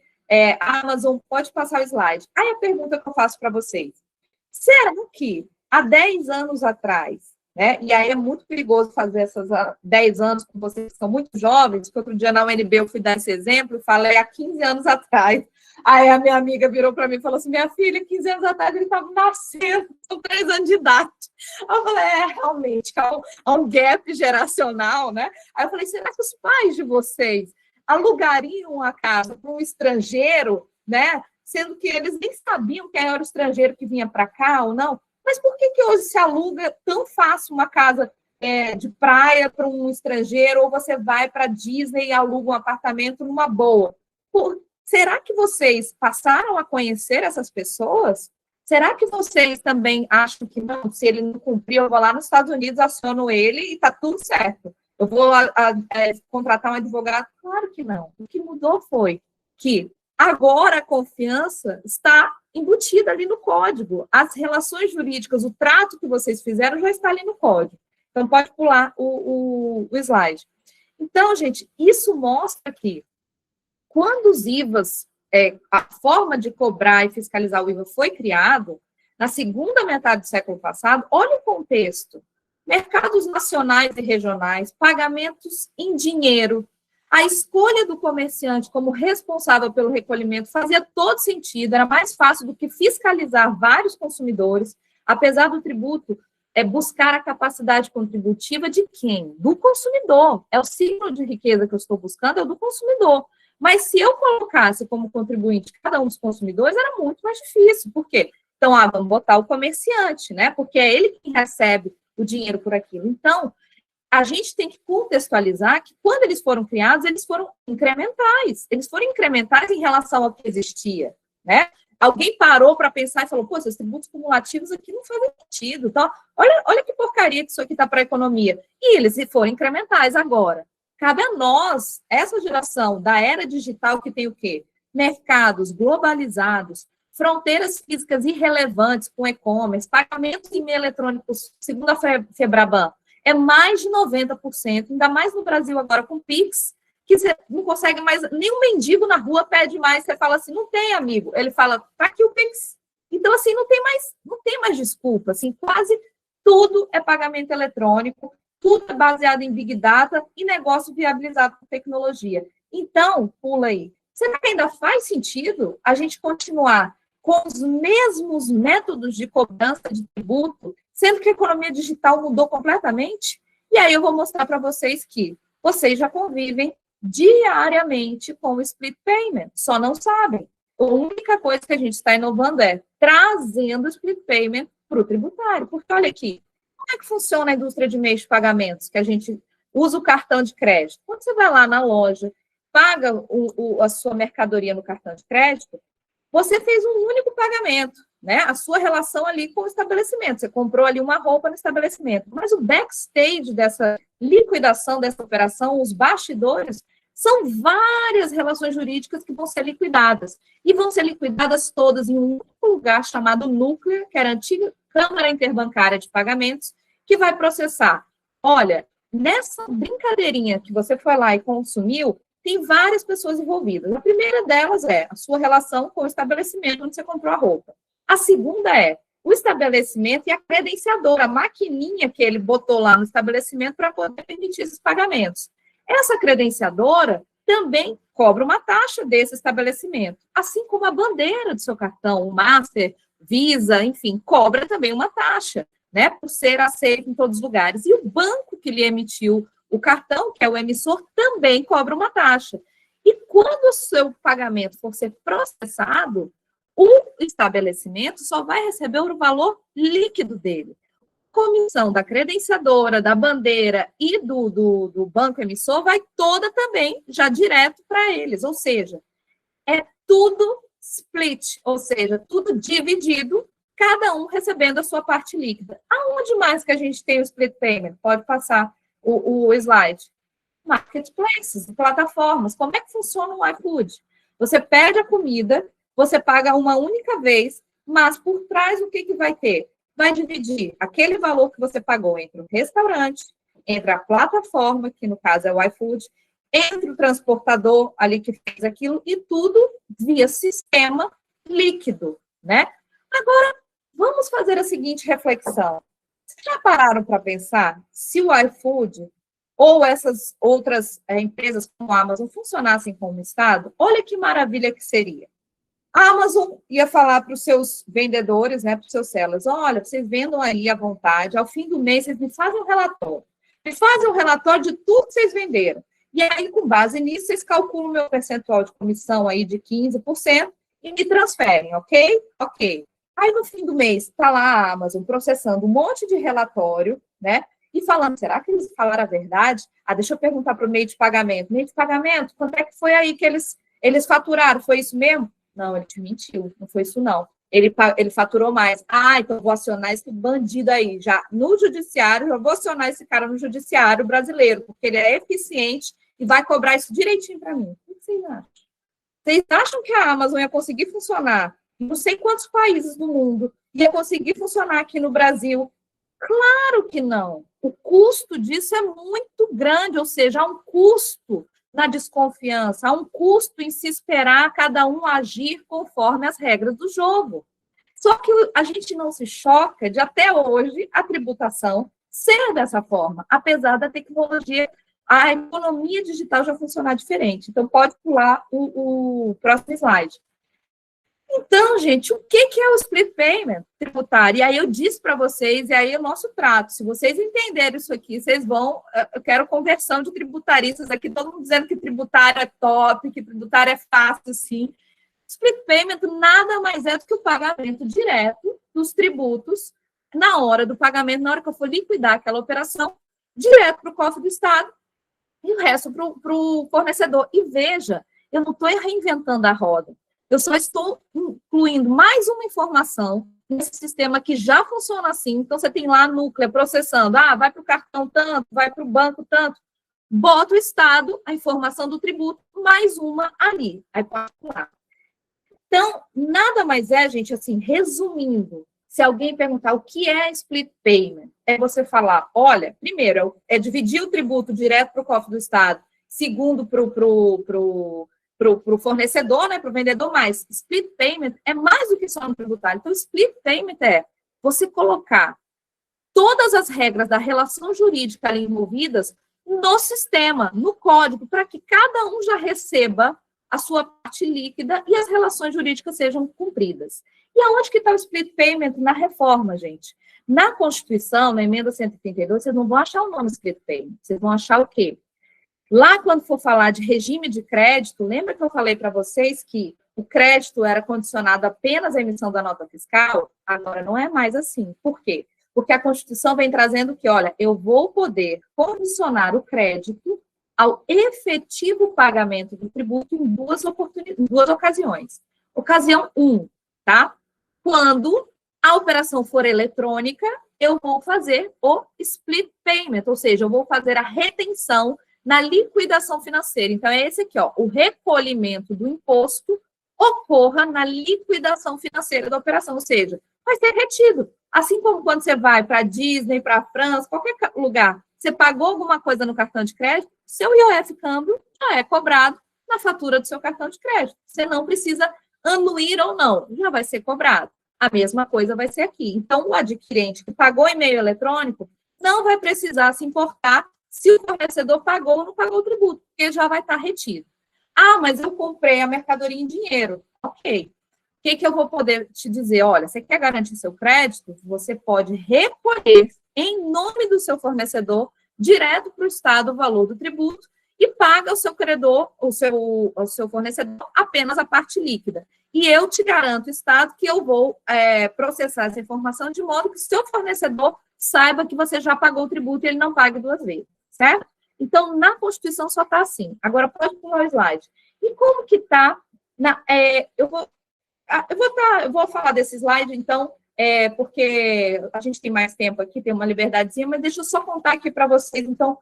Amazon, pode passar o slide. Aí a pergunta que eu faço para vocês, será que há 10 anos atrás, né? E aí é muito perigoso fazer essas 10 anos com vocês que são muito jovens, porque outro dia na UNB eu fui dar esse exemplo e falei há 15 anos atrás. Aí a minha amiga virou para mim e falou assim, minha filha, 15 anos atrás ele estava nascendo, com 3 anos de idade. Eu falei, realmente, há um gap geracional, né? Aí eu falei, será que os pais de vocês alugariam a casa para um estrangeiro, né? Sendo que eles nem sabiam quem era o estrangeiro que vinha para cá ou não? Mas por que hoje se aluga tão fácil uma casa de praia para um estrangeiro, ou você vai para a Disney e aluga um apartamento numa boa? Será que vocês passaram a conhecer essas pessoas? Será que vocês também acham que não, se ele não cumprir, eu vou lá nos Estados Unidos, aciono ele e está tudo certo? Eu vou contratar um advogado? Claro que não. O que mudou foi que agora a confiança está embutida ali no código. As relações jurídicas, o trato que vocês fizeram já está ali no código. Então, pode pular o slide. Então, gente, isso mostra que quando os IVAs, a forma de cobrar e fiscalizar o IVA foi criado, na segunda metade do século passado, olha o contexto. Mercados nacionais e regionais, pagamentos em dinheiro, a escolha do comerciante como responsável pelo recolhimento fazia todo sentido, era mais fácil do que fiscalizar vários consumidores, apesar do tributo buscar a capacidade contributiva de quem? Do consumidor. É o ciclo de riqueza que eu estou buscando, é o do consumidor. Mas se eu colocasse como contribuinte cada um dos consumidores, era muito mais difícil. Por quê? Então, vamos botar o comerciante, né? Porque é ele que recebe o dinheiro por aquilo. Então, a gente tem que contextualizar que quando eles foram criados, eles foram incrementais. Eles foram incrementais em relação ao que existia, né? Alguém parou para pensar e falou, pô, esses tributos cumulativos aqui não fazem sentido. Então, olha que porcaria que isso aqui está para a economia. E eles foram incrementais agora. Cabe a nós, essa geração da era digital que tem o quê? Mercados globalizados, fronteiras físicas irrelevantes com e-commerce, pagamentos em meio eletrônicos, segundo a Febraban, é mais de 90%, ainda mais no Brasil agora com Pix, que você não consegue mais, nem um mendigo na rua pede mais, você fala assim, não tem, amigo. Ele fala, tá aqui o Pix. Então, assim, não tem mais desculpa, assim, quase tudo é pagamento eletrônico, tudo é baseado em Big Data e negócio viabilizado por tecnologia. Então, pula aí. Será que ainda faz sentido a gente continuar com os mesmos métodos de cobrança de tributo, sendo que a economia digital mudou completamente? E aí eu vou mostrar para vocês que vocês já convivem diariamente com o split payment, só não sabem. A única coisa que a gente está inovando é trazendo o split payment para o tributário. Porque olha aqui, como é que funciona a indústria de meios de pagamentos, que a gente usa o cartão de crédito? Quando você vai lá na loja, paga a sua mercadoria no cartão de crédito, você fez um único pagamento, né? A sua relação ali com o estabelecimento. Você comprou ali uma roupa no estabelecimento. Mas o backstage dessa liquidação, dessa operação, os bastidores, são várias relações jurídicas que vão ser liquidadas. E vão ser liquidadas todas em um único lugar chamado núcleo, que era a antiga Câmara Interbancária de Pagamentos, que vai processar. Olha, nessa brincadeirinha que você foi lá e consumiu, tem várias pessoas envolvidas. A primeira delas é a sua relação com o estabelecimento onde você comprou a roupa. A segunda é o estabelecimento e a credenciadora, a maquininha que ele botou lá no estabelecimento para poder permitir esses pagamentos. Essa credenciadora também cobra uma taxa desse estabelecimento, assim como a bandeira do seu cartão, o Master, Visa, enfim, cobra também uma taxa, né, por ser aceito em todos os lugares. E o banco que lhe emitiu o cartão, que é o emissor, também cobra uma taxa. E quando o seu pagamento for ser processado, o estabelecimento só vai receber o valor líquido dele. Comissão da credenciadora, da bandeira e do banco emissor vai toda também já direto para eles, ou seja, é tudo split, ou seja, tudo dividido, cada um recebendo a sua parte líquida. Aonde mais que a gente tem o split payment? Pode passar o slide. Marketplaces, plataformas. Como é que funciona o iFood? Você pede a comida, você paga uma única vez, mas por trás o que vai ter? Vai dividir aquele valor que você pagou entre o restaurante, entre a plataforma, que no caso é o iFood, entre o transportador ali que fez aquilo, e tudo via sistema líquido, né? Agora, vamos fazer a seguinte reflexão. Vocês já pararam para pensar se o iFood ou essas outras empresas como a Amazon funcionassem como Estado? Olha que maravilha que seria. A Amazon ia falar para os seus vendedores, né, para os seus sellers, olha, vocês vendam aí à vontade, ao fim do mês vocês me fazem um relatório. Me fazem um relatório de tudo que vocês venderam. E aí, com base nisso, vocês calculam o meu percentual de comissão aí de 15% e me transferem, ok? Ok. Aí, no fim do mês, está lá a Amazon processando um monte de relatório, né, e falando, será que eles falaram a verdade? Ah, deixa eu perguntar para o meio de pagamento. Meio de pagamento, quanto é que foi aí que eles faturaram? Foi isso mesmo? Não, ele te mentiu, não foi isso não. Ele faturou mais. Ah, então eu vou acionar esse bandido aí, já no judiciário, já vou acionar esse cara no judiciário brasileiro, porque ele é eficiente e vai cobrar isso direitinho para mim. O que vocês acham? Vocês acham que a Amazon ia conseguir funcionar em não sei quantos países do mundo, ia conseguir funcionar aqui no Brasil? Claro que não. O custo disso é muito grande, ou seja, há um custo na desconfiança, há um custo em se esperar cada um agir conforme as regras do jogo. Só que a gente não se choca de, até hoje, a tributação ser dessa forma, apesar da tecnologia, a economia digital já funcionar diferente. Então, pode pular o próximo slide. Então, gente, o que é o split payment tributário? E aí eu disse para vocês, e aí é o nosso trato. Se vocês entenderem isso aqui, vocês vão... Eu quero conversão de tributaristas aqui, todo mundo dizendo que tributário é top, que tributário é fácil, sim. Split payment nada mais é do que o pagamento direto dos tributos na hora do pagamento, na hora que eu for liquidar aquela operação, direto para o cofre do Estado e o resto para o fornecedor. E veja, eu não estou reinventando a roda. Eu só estou incluindo mais uma informação nesse sistema que já funciona assim. Então, você tem lá a núcleo processando. Ah, vai para o cartão tanto, vai para o banco tanto. Bota o Estado, a informação do tributo, mais uma ali. Aí pode pular. Então, nada mais é, gente, assim, resumindo, se alguém perguntar o que é split payment, é você falar, olha, primeiro, é dividir o tributo direto para o cofre do Estado, segundo, para o fornecedor, né, para o vendedor, mas split payment é mais do que só no tributário. Então, split payment é você colocar todas as regras da relação jurídica ali envolvidas no sistema, no código, para que cada um já receba a sua parte líquida e as relações jurídicas sejam cumpridas. E aonde que está o split payment? Na reforma, gente. Na Constituição, na emenda 132, vocês não vão achar o nome split payment. Vocês vão achar o quê? Lá, quando for falar de regime de crédito, lembra que eu falei para vocês que o crédito era condicionado apenas à emissão da nota fiscal? Agora não é mais assim. Por quê? Porque a Constituição vem trazendo que, olha, eu vou poder condicionar o crédito ao efetivo pagamento do tributo em duas ocasiões. Ocasião 1, tá? Quando a operação for eletrônica, eu vou fazer o split payment, ou seja, eu vou fazer a retenção na liquidação financeira. Então, é esse aqui, ó, o recolhimento do imposto ocorra na liquidação financeira da operação, ou seja, vai ser retido. Assim como quando você vai para a Disney, para a França, qualquer lugar, você pagou alguma coisa no cartão de crédito, seu IOF câmbio já é cobrado na fatura do seu cartão de crédito. Você não precisa anuir ou não, já vai ser cobrado. A mesma coisa vai ser aqui. Então, o adquirente que pagou em meio eletrônico não vai precisar se importar se o fornecedor pagou ou não pagou o tributo, porque já vai estar retido. Ah, mas eu comprei a mercadoria em dinheiro. Ok. O que eu vou poder te dizer? Olha, você quer garantir seu crédito? Você pode recolher em nome do seu fornecedor, direto para o Estado, o valor do tributo, e paga o seu credor, o seu fornecedor, apenas a parte líquida. E eu te garanto, Estado, que eu vou processar essa informação de modo que o seu fornecedor saiba que você já pagou o tributo e ele não pague duas vezes, certo? Então, na Constituição só está assim. Agora, pode pular o slide. E como que está? Eu vou falar desse slide, então, porque a gente tem mais tempo aqui, tem uma liberdadezinha, mas deixa eu só contar aqui para vocês. Então,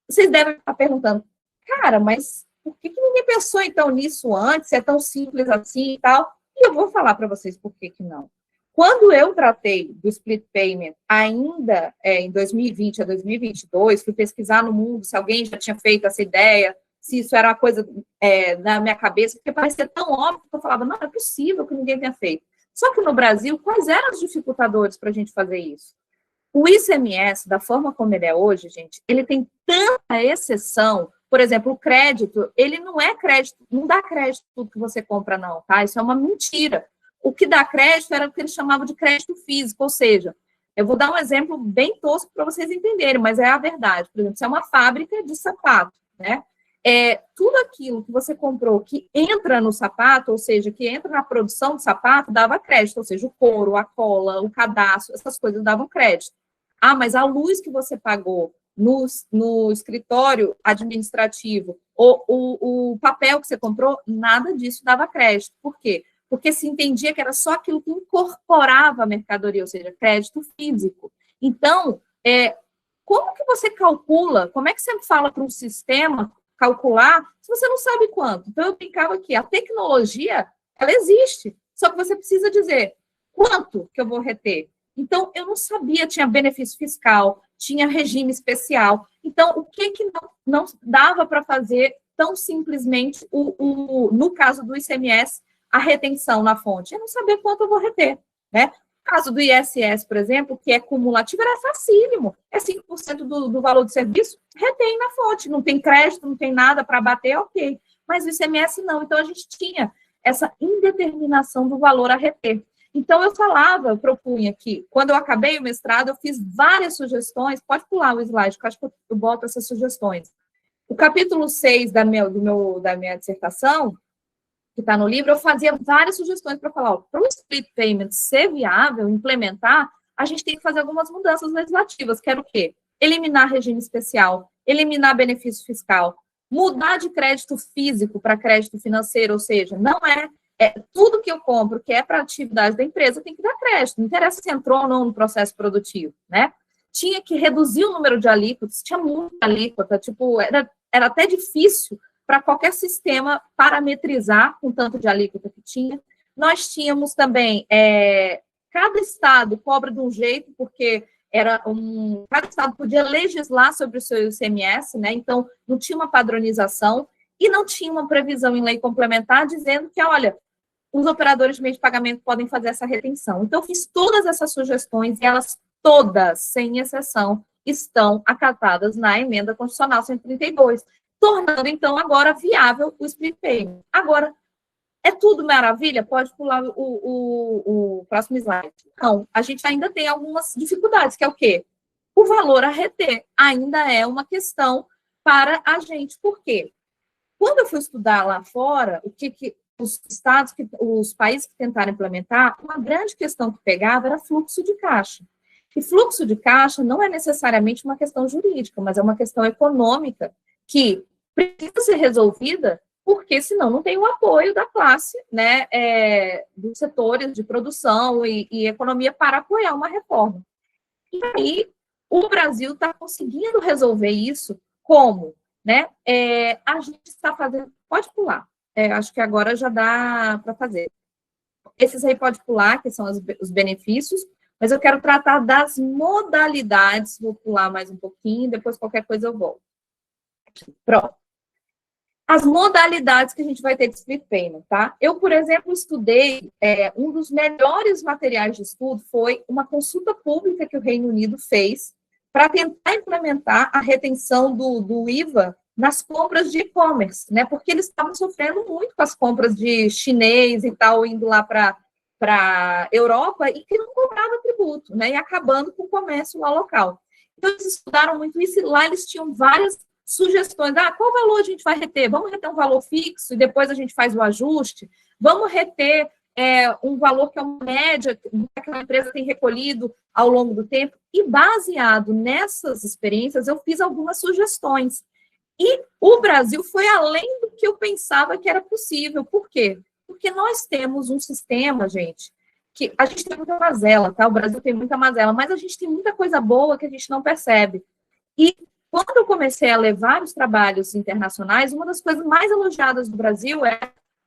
vocês devem estar perguntando, cara, mas por que ninguém pensou, então, nisso antes? É tão simples assim e tal? E eu vou falar para vocês por que não. Quando eu tratei do split payment ainda em 2020 a 2022, fui pesquisar no mundo se alguém já tinha feito essa ideia, se isso era uma coisa na minha cabeça, porque parecia tão óbvio que eu falava, não, é possível que ninguém tenha feito. Só que no Brasil, quais eram os dificultadores para a gente fazer isso? O ICMS, da forma como ele é hoje, gente, ele tem tanta exceção. Por exemplo, o crédito, ele não é crédito, não dá crédito tudo que você compra, não, tá? Isso é uma mentira. O que dá crédito era o que eles chamavam de crédito físico, ou seja, eu vou dar um exemplo bem tosco para vocês entenderem, mas é a verdade. Por exemplo, se é uma fábrica de sapato, né? Tudo aquilo que você comprou que entra no sapato, ou seja, que entra na produção do sapato, dava crédito, ou seja, o couro, a cola, o cadastro, essas coisas davam crédito. Ah, mas a luz que você pagou no escritório administrativo, ou o papel que você comprou, nada disso dava crédito. Por quê? Porque se entendia que era só aquilo que incorporava a mercadoria, ou seja, crédito físico. Então, como que você calcula, como é que você fala para um sistema calcular se você não sabe quanto? Então, eu brincava que a tecnologia, ela existe, só que você precisa dizer quanto que eu vou reter. Então, eu não sabia, tinha benefício fiscal, tinha regime especial. Então, o que não dava para fazer tão simplesmente, no caso do ICMS, a retenção na fonte? Eu não sabia quanto eu vou reter, né? No caso do ISS, por exemplo, que é cumulativo, era facílimo. É 5% do valor do serviço, retém na fonte. Não tem crédito, não tem nada para bater, ok. Mas o ICMS não. Então, a gente tinha essa indeterminação do valor a reter. Então, eu propunha que, quando eu acabei o mestrado, eu fiz várias sugestões. Pode pular o slide, que eu acho que eu boto essas sugestões. O capítulo 6 da minha dissertação, que está no livro, eu fazia várias sugestões para falar, para o split payment ser viável, implementar, a gente tem que fazer algumas mudanças legislativas, que era o quê? Eliminar regime especial, eliminar benefício fiscal, mudar de crédito físico para crédito financeiro, ou seja, não tudo que eu compro que é para a atividade da empresa tem que dar crédito, não interessa se entrou ou não no processo produtivo, né? Tinha que reduzir o número de alíquotas, tinha muita alíquota, era até difícil para qualquer sistema parametrizar com tanto de alíquota que tinha. Nós tínhamos também, cada estado cobra de um jeito, porque cada estado podia legislar sobre o seu ICMS, né? Então, não tinha uma padronização e não tinha uma previsão em lei complementar dizendo que, olha, os operadores de meio de pagamento podem fazer essa retenção. Então, eu fiz todas essas sugestões e elas todas, sem exceção, estão acatadas na emenda constitucional 132, tornando, então, agora viável o split payment. Agora, é tudo maravilha? Pode pular o próximo slide. Não, a gente ainda tem algumas dificuldades, que é o quê? O valor a reter ainda é uma questão para a gente. Por quê? Quando eu fui estudar lá fora, os países que tentaram implementar, uma grande questão que pegava era fluxo de caixa. E fluxo de caixa não é necessariamente uma questão jurídica, mas é uma questão econômica que precisa ser resolvida, porque senão não tem o apoio da classe, né, dos setores de produção e economia para apoiar uma reforma. E aí, o Brasil está conseguindo resolver isso como? Né? A gente está fazendo... Pode pular. Acho que agora já dá para fazer. Esses aí pode pular, que são os benefícios, mas eu quero tratar das modalidades. Vou pular mais um pouquinho, depois qualquer coisa eu volto. Pronto. As modalidades que a gente vai ter de split payment, tá? Eu, por exemplo, estudei, um dos melhores materiais de estudo foi uma consulta pública que o Reino Unido fez para tentar implementar a retenção do IVA nas compras de e-commerce, né? Porque eles estavam sofrendo muito com as compras de chinês e tal, indo lá para a Europa, e que não cobrava tributo, né? E acabando com o comércio lá local. Então, eles estudaram muito isso, e lá eles tinham várias sugestões. Qual valor a gente vai reter? Vamos reter um valor fixo e depois a gente faz o ajuste? Vamos reter um valor que é uma média que aquela empresa tem recolhido ao longo do tempo? E, baseado nessas experiências, eu fiz algumas sugestões. E o Brasil foi além do que eu pensava que era possível. Por quê? Porque nós temos um sistema, gente, que a gente tem muita mazela, tá? O Brasil tem muita mazela, mas a gente tem muita coisa boa que a gente não percebe. E quando eu comecei a levar os trabalhos internacionais, uma das coisas mais elogiadas do Brasil é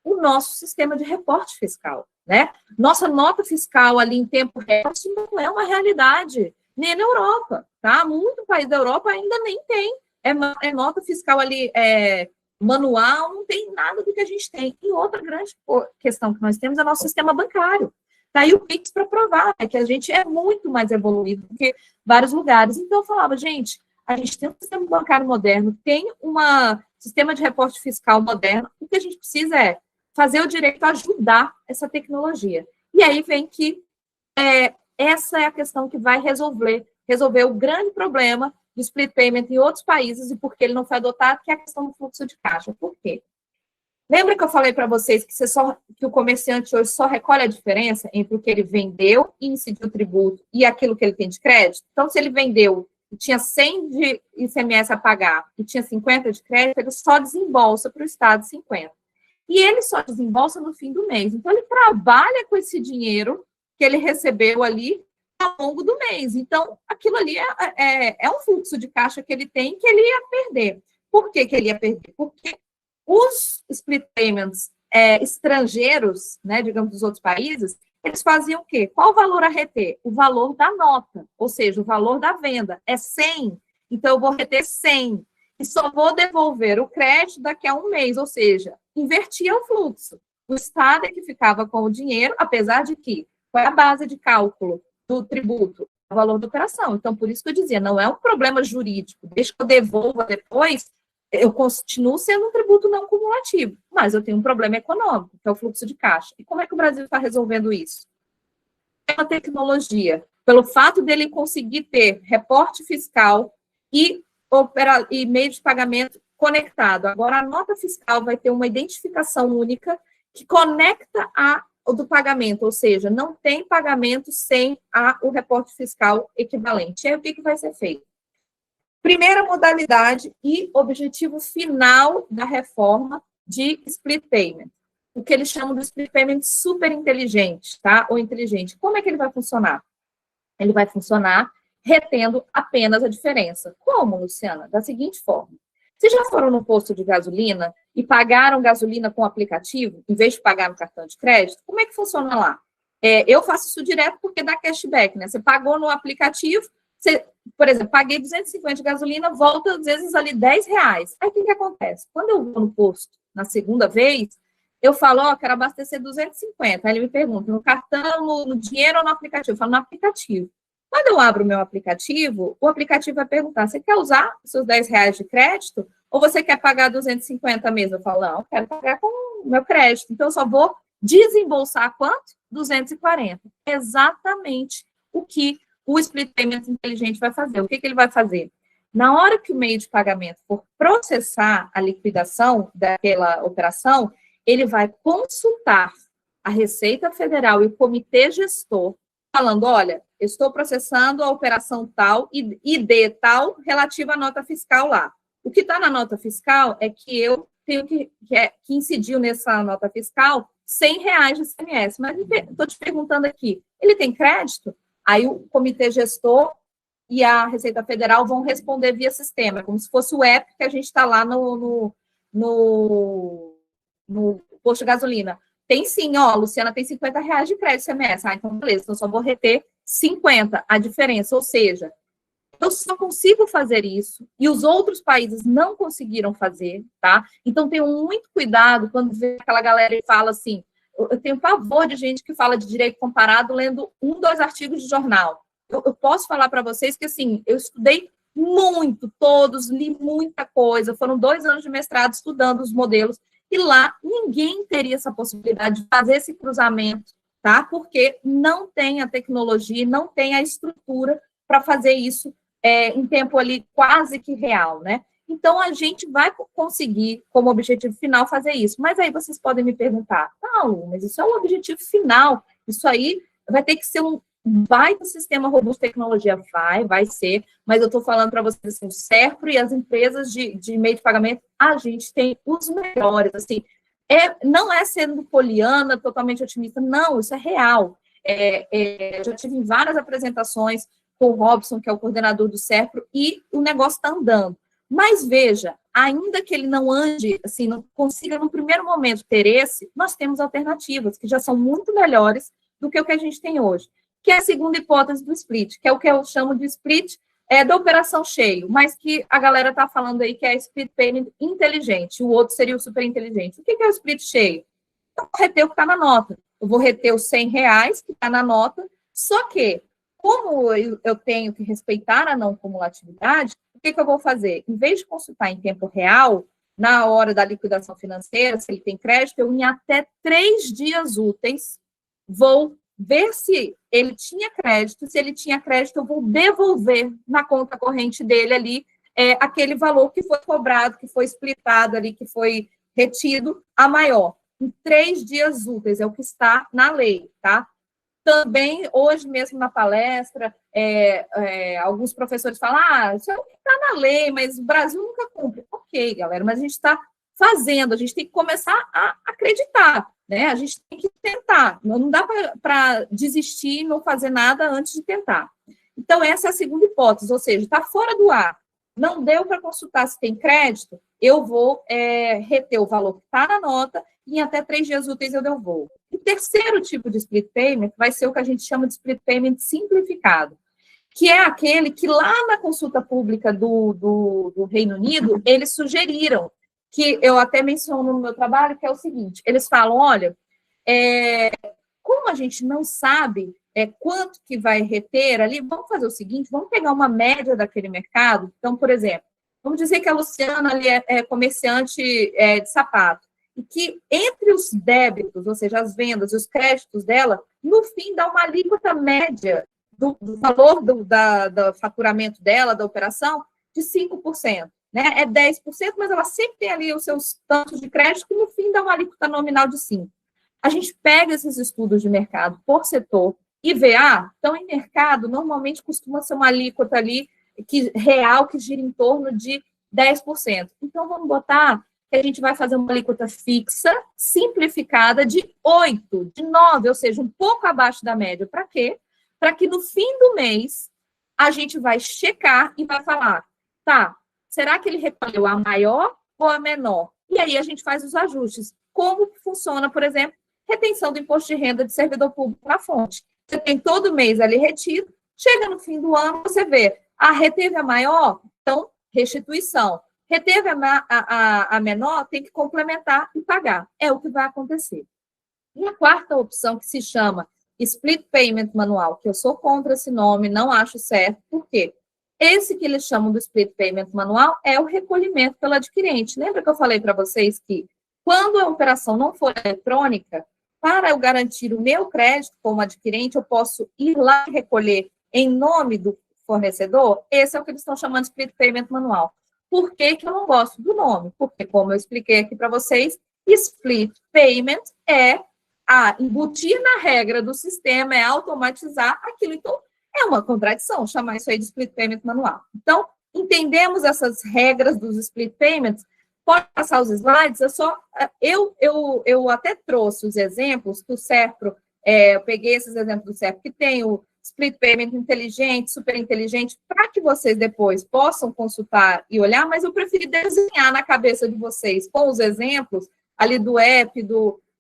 o nosso sistema de reporte fiscal, né? Nossa nota fiscal ali em tempo real, isso não é uma realidade, nem na Europa, tá? Muito país da Europa ainda nem tem. É nota fiscal ali, manual, não tem nada do que a gente tem. E outra grande questão que nós temos é o nosso sistema bancário. Tá aí o Pix para provar, que a gente é muito mais evoluído do que vários lugares. Então, eu falava, gente, a gente tem um sistema bancário moderno, tem um sistema de reporte fiscal moderno, o que a gente precisa é fazer o direito ajudar essa tecnologia. E aí vem que essa é a questão que vai resolver o grande problema do split payment em outros países e por que ele não foi adotado, que é a questão do fluxo de caixa. Por quê? Lembra que eu falei para vocês que o comerciante hoje só recolhe a diferença entre o que ele vendeu e incidiu o tributo e aquilo que ele tem de crédito? Então, se ele vendeu e tinha 100 de ICMS a pagar e tinha 50 de crédito, ele só desembolsa para o Estado 50. E ele só desembolsa no fim do mês. Então, ele trabalha com esse dinheiro que ele recebeu ali ao longo do mês. Então, aquilo ali é um fluxo de caixa que ele tem que ele ia perder. Por que ele ia perder? Porque os split payments estrangeiros, né, digamos, dos outros países, eles faziam o quê? Qual o valor a reter? O valor da nota, ou seja, o valor da venda. É 100, então eu vou reter 100. E só vou devolver o crédito daqui a um mês, ou seja, invertia o fluxo. O Estado é que ficava com o dinheiro, apesar de que qual é a base de cálculo do tributo? O valor da operação. Então, por isso que eu dizia, não é um problema jurídico. Desde que eu devolva depois, eu continuo sendo um tributo não cumulativo, mas eu tenho um problema econômico, que é o fluxo de caixa. E como é que o Brasil está resolvendo isso? É uma tecnologia. Pelo fato dele conseguir ter reporte fiscal e meio de pagamento conectado. Agora, a nota fiscal vai ter uma identificação única que conecta o do pagamento, ou seja, não tem pagamento sem o reporte fiscal equivalente. E aí, o que vai ser feito? Primeira modalidade e objetivo final da reforma de split payment. O que eles chamam de split payment super inteligente, tá? Ou inteligente. Como é que ele vai funcionar? Ele vai funcionar retendo apenas a diferença. Como, Luciana? Da seguinte forma. Vocês já foram no posto de gasolina e pagaram gasolina com o aplicativo, em vez de pagar no cartão de crédito? Como é que funciona lá? Eu faço isso direto porque dá cashback, né? Você pagou no aplicativo, por exemplo, paguei 250 de gasolina, volta às vezes ali R$10. Aí o que acontece? Quando eu vou no posto na segunda vez, eu falo, quero abastecer 250. Aí ele me pergunta, no cartão, no dinheiro ou no aplicativo? Eu falo, no aplicativo. Quando eu abro o meu aplicativo, o aplicativo vai perguntar, você quer usar os seus R$10 de crédito ou você quer pagar 250 mesmo? Eu falo, não, eu quero pagar com o meu crédito. Então, eu só vou desembolsar quanto? 240. Exatamente o que o split payment inteligente vai fazer. O que ele vai fazer? Na hora que o meio de pagamento for processar a liquidação daquela operação, ele vai consultar a Receita Federal e o Comitê Gestor, falando, olha, eu estou processando a operação tal, ID tal, relativa à nota fiscal lá. O que está na nota fiscal é que eu tenho que incidiu nessa nota fiscal R$100 de ICMS. Mas estou te perguntando aqui, ele tem crédito? Aí o Comitê Gestor e a Receita Federal vão responder via sistema, como se fosse o app que a gente está lá no posto de gasolina. Tem sim, Luciana tem R$50 de crédito ICMS. Então beleza, então só vou reter 50, a diferença, ou seja, eu só consigo fazer isso e os outros países não conseguiram fazer, tá? Então tenham muito cuidado quando vê aquela galera e fala assim, eu tenho pavor de gente que fala de direito comparado lendo 2 artigos de jornal. eu posso falar para vocês que, assim, eu estudei muito, todos, li muita coisa, foram 2 anos de mestrado estudando os modelos, e lá ninguém teria essa possibilidade de fazer esse cruzamento, tá? Porque não tem a tecnologia, não tem a estrutura para fazer isso em tempo ali quase que real, né? Então, a gente vai conseguir, como objetivo final, fazer isso. Mas aí vocês podem me perguntar, não, mas isso é o objetivo final, isso aí vai ter que ser um baita sistema robusto de tecnologia. Vai ser, mas eu estou falando para vocês assim, o Serpro e as empresas de meio de pagamento, a gente tem os melhores, assim, não é sendo poliana, totalmente otimista, não, isso é real. Eu já tive em várias apresentações com o Robson, que é o coordenador do Serpro, e o negócio está andando. Mas veja, ainda que ele não ande, assim, não consiga no primeiro momento ter esse, nós temos alternativas que já são muito melhores do que o que a gente tem hoje, que é a segunda hipótese do split, que é o que eu chamo de split da operação cheio, mas que a galera está falando aí que é split payment inteligente, o outro seria o super inteligente. O que é o split cheio? Eu vou reter o que está na nota, eu vou reter os R$100 que está na nota, só que, como eu tenho que respeitar a não cumulatividade, o que eu vou fazer? Em vez de consultar em tempo real, na hora da liquidação financeira, se ele tem crédito, eu em até 3 dias úteis vou ver se ele tinha crédito. Se ele tinha crédito, eu vou devolver na conta corrente dele ali aquele valor que foi cobrado, que foi splitado ali, que foi retido a maior. Em 3 dias úteis, é o que está na lei, tá? Também, hoje mesmo na palestra, alguns professores falam, isso é o que está na lei, mas o Brasil nunca cumpre. Ok, galera, mas a gente está fazendo, a gente tem que começar a acreditar, né? A gente tem que tentar, não dá para desistir e não fazer nada antes de tentar. Então, essa é a segunda hipótese, ou seja, está fora do ar, não deu para consultar se tem crédito, eu vou reter o valor que está na nota e em até 3 dias úteis eu devolvo. O terceiro tipo de split payment vai ser o que a gente chama de split payment simplificado, que é aquele que lá na consulta pública do Reino Unido, eles sugeriram, que eu até menciono no meu trabalho, que é o seguinte, eles falam, olha, como a gente não sabe quanto que vai reter ali, vamos fazer o seguinte, vamos pegar uma média daquele mercado. Então, por exemplo, vamos dizer que a Luciana ali é comerciante de sapato, e que entre os débitos, ou seja, as vendas e os créditos dela, no fim dá uma alíquota média do valor do faturamento dela, da operação, de 5%. Né? É 10%, mas ela sempre tem ali os seus tantos de crédito, que no fim dá uma alíquota nominal de 5%. A gente pega esses estudos de mercado por setor e vê, então em mercado, normalmente costuma ser uma alíquota ali real que gira em torno de 10%. Então, vamos botar que a gente vai fazer uma alíquota fixa, simplificada, de 8%, de 9%, ou seja, um pouco abaixo da média. Para quê? Para que no fim do mês, a gente vai checar e vai falar, tá, será que ele recolheu a maior ou a menor? E aí a gente faz os ajustes. Como funciona, por exemplo, retenção do imposto de renda de servidor público na fonte. Você tem todo mês ali retido, chega no fim do ano, você vê, reteve a maior, então, restituição. Reteve a menor, tem que complementar e pagar. É o que vai acontecer. E a quarta opção, que se chama Split Payment Manual, que eu sou contra esse nome, não acho certo, por quê? Esse que eles chamam do Split Payment Manual é o recolhimento pelo adquirente. Lembra que eu falei para vocês que, quando a operação não for eletrônica, para eu garantir o meu crédito como adquirente, eu posso ir lá e recolher em nome do fornecedor? Esse é o que eles estão chamando de Split Payment Manual. Por que eu não gosto do nome? Porque, como eu expliquei aqui para vocês, Split Payment é embutir na regra do sistema, é automatizar aquilo. Então, é uma contradição chamar isso aí de Split Payment Manual. Então, entendemos essas regras dos Split Payments. Pode passar os slides, eu até trouxe os exemplos que o Serpro, eu peguei esses exemplos do Serpro, que tem o Split Payment inteligente, super inteligente, para que vocês depois possam consultar e olhar, mas eu preferi desenhar na cabeça de vocês com os exemplos ali do app,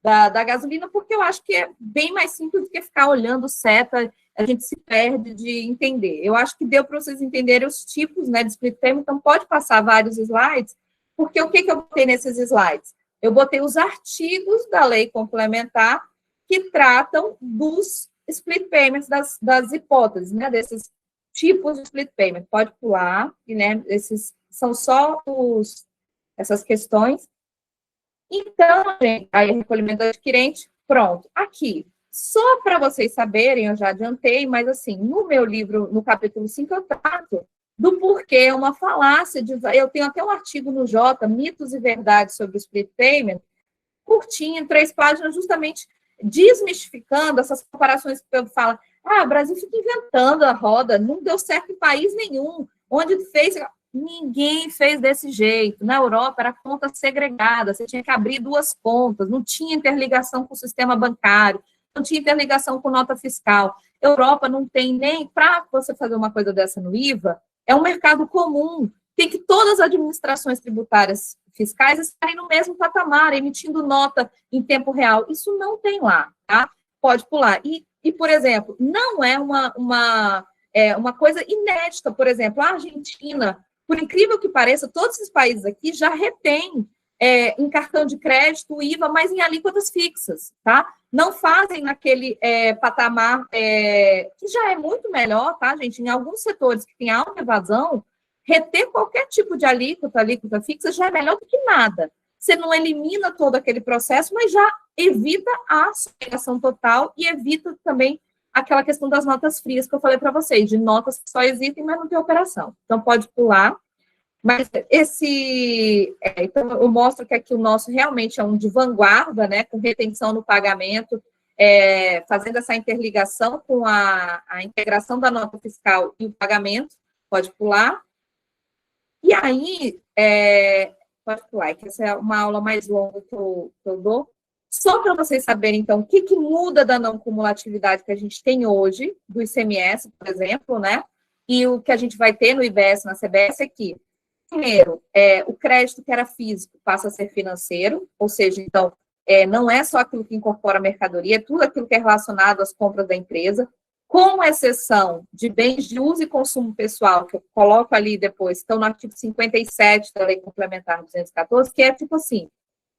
da gasolina, porque eu acho que é bem mais simples do que ficar olhando seta, a gente se perde de entender. Eu acho que deu para vocês entenderem os tipos, né, de Split Payment, então pode passar vários slides, porque o que eu botei nesses slides? Eu botei os artigos da lei complementar que tratam dos split payments das hipóteses, né, desses tipos de split payment. Pode pular, né, esses são só essas questões. Então, gente, aí recolhimento do adquirente, pronto. Aqui, só para vocês saberem, eu já adiantei, mas assim, no meu livro, no capítulo 5, eu trato do porquê é uma falácia. Eu tenho até um artigo no Jota, Mitos e Verdades sobre o Split Payment, curtinho, em 3 páginas, justamente desmistificando essas comparações que o povo fala, o Brasil fica inventando a roda, não deu certo em país nenhum, onde fez... Ninguém fez desse jeito. Na Europa era conta segregada, você tinha que abrir 2 contas, não tinha interligação com o sistema bancário, não tinha interligação com nota fiscal. Europa não tem nem, para você fazer uma coisa dessa no IVA, é um mercado comum, tem que todas as administrações tributárias fiscais estarem no mesmo patamar, emitindo nota em tempo real. Isso não tem lá, tá? Pode pular. E por exemplo, não é uma coisa inédita, por exemplo, a Argentina, por incrível que pareça, todos esses países aqui já retêm em cartão de crédito o IVA, mas em alíquotas fixas, tá? Não fazem naquele patamar que já é muito melhor, tá, gente? Em alguns setores que tem alta evasão, reter qualquer tipo de alíquota fixa, já é melhor do que nada. Você não elimina todo aquele processo, mas já evita a sonegação total e evita também aquela questão das notas frias que eu falei para vocês, de notas que só existem, mas não tem operação. Então, pode pular. Mas então, eu mostro que aqui o nosso realmente é um de vanguarda, né, com retenção no pagamento, fazendo essa interligação com a integração da nota fiscal e o pagamento. Pode pular. E aí, pode pular, que essa é uma aula mais longa que eu dou. Só para vocês saberem, então, o que muda da não cumulatividade que a gente tem hoje, do ICMS, por exemplo, né? E o que a gente vai ter no IBS, na CBS, aqui. Primeiro, o crédito que era físico passa a ser financeiro, ou seja, então, não é só aquilo que incorpora a mercadoria, é tudo aquilo que é relacionado às compras da empresa, com exceção de bens de uso e consumo pessoal, que eu coloco ali depois, estão no artigo 57 da Lei Complementar 214, que é tipo assim, o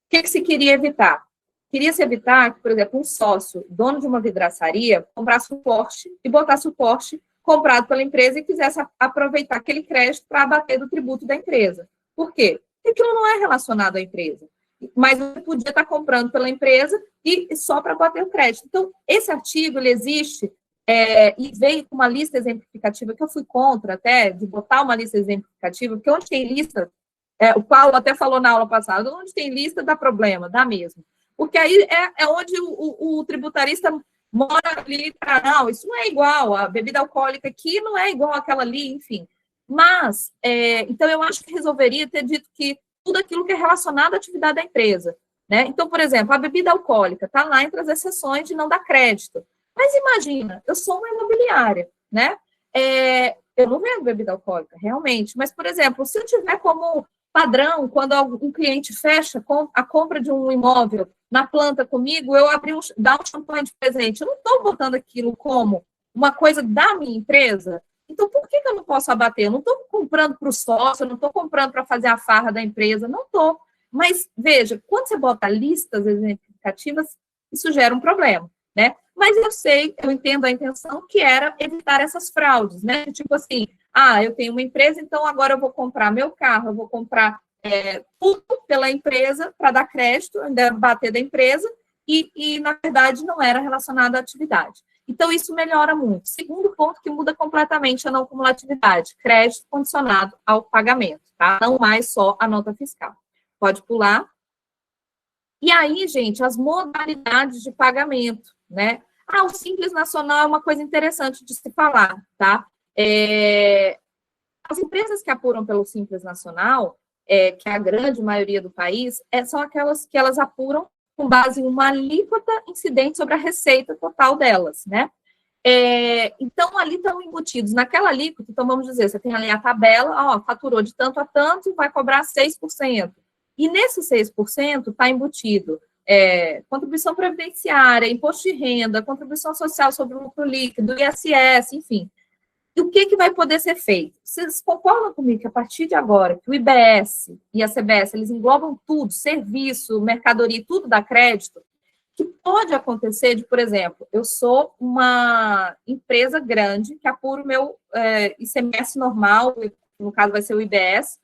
que se queria evitar? Queria-se evitar que, por exemplo, um sócio, dono de uma vidraçaria, comprasse um Porsche e botasse o Porsche comprado pela empresa e quisesse aproveitar aquele crédito para abater do tributo da empresa. Por quê? Porque aquilo não é relacionado à empresa. Mas ele podia estar comprando pela empresa e só para bater o crédito. Então, esse artigo, ele existe e veio com uma lista exemplificativa, que eu fui contra até, de botar uma lista exemplificativa, porque onde tem lista, o Paulo até falou na aula passada, onde tem lista dá problema, dá mesmo. Porque aí é onde o tributarista mora ali, não, isso não é igual, a bebida alcoólica aqui não é igual àquela ali, enfim. Mas, então, eu acho que resolveria ter dito que tudo aquilo que é relacionado à atividade da empresa, né? Então, por exemplo, a bebida alcoólica está lá entre as exceções de não dar crédito. Mas imagina, eu sou uma imobiliária, né? Eu não vendo bebida alcoólica, realmente, mas, por exemplo, se eu tiver como padrão, quando um cliente fecha a compra de um imóvel na planta comigo, eu dar um champanhe de presente. Eu não estou botando aquilo como uma coisa da minha empresa. Então, por que eu não posso abater? Eu não estou comprando para o sócio, eu não estou comprando para fazer a farra da empresa, não estou. Mas, veja, quando você bota listas exemplificativas, isso gera um problema, né? Mas eu entendo a intenção que era evitar essas fraudes, né? Tipo assim, eu tenho uma empresa, então agora eu vou comprar meu carro, eu vou comprar tudo pela empresa para dar crédito, ainda bater da empresa, e, na verdade, não era relacionado à atividade. Então, isso melhora muito. Segundo ponto que muda completamente a não cumulatividade, crédito condicionado ao pagamento, tá? Não mais só a nota fiscal. Pode pular. E aí, gente, as modalidades de pagamento, né? O Simples Nacional é uma coisa interessante de se falar, tá? As empresas que apuram pelo Simples Nacional, que é a grande maioria do país, são aquelas que elas apuram com base em uma alíquota incidente sobre a receita total delas, né? Então, ali estão embutidos naquela alíquota, então vamos dizer, você tem ali a tabela, faturou de tanto a tanto, vai cobrar 6%. E nesse 6% está embutido contribuição previdenciária, imposto de renda, contribuição social sobre o lucro líquido, ISS, enfim. E o que vai poder ser feito? Vocês concordam comigo que a partir de agora, que o IBS e a CBS, eles englobam tudo, serviço, mercadoria, tudo dá crédito, o que pode acontecer de, por exemplo, eu sou uma empresa grande que apura o meu ICMS normal, no caso vai ser o IBS,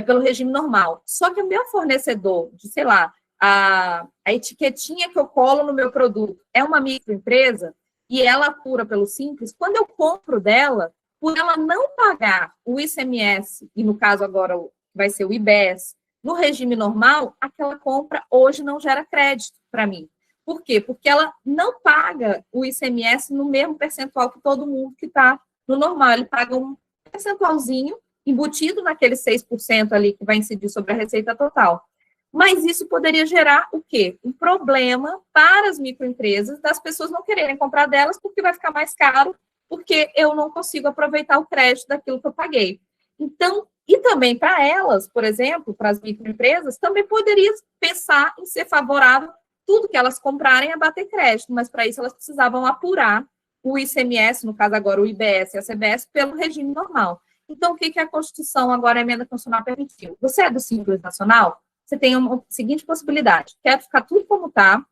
pelo regime normal. Só que o meu fornecedor, de, sei lá, a etiquetinha que eu colo no meu produto é uma microempresa e ela apura pelo Simples, quando eu compro dela, por ela não pagar o ICMS, e no caso agora vai ser o IBS, no regime normal, aquela compra hoje não gera crédito para mim. Por quê? Porque ela não paga o ICMS no mesmo percentual que todo mundo que está no normal. Ele paga um percentualzinho embutido naquele 6% ali que vai incidir sobre a receita total. Mas isso poderia gerar o quê? Um problema para as microempresas, das pessoas não quererem comprar delas porque vai ficar mais caro, porque eu não consigo aproveitar o crédito daquilo que eu paguei. Então, e também para elas, por exemplo, para as microempresas, também poderia pensar em ser favorável tudo que elas comprarem a bater crédito, mas para isso elas precisavam apurar o ICMS, no caso agora o IBS e a CBS, pelo regime normal. Então, o que a Constituição, agora a emenda constitucional permitiu? Você é do Simples Nacional? Você tem a seguinte possibilidade: quero ficar tudo como está,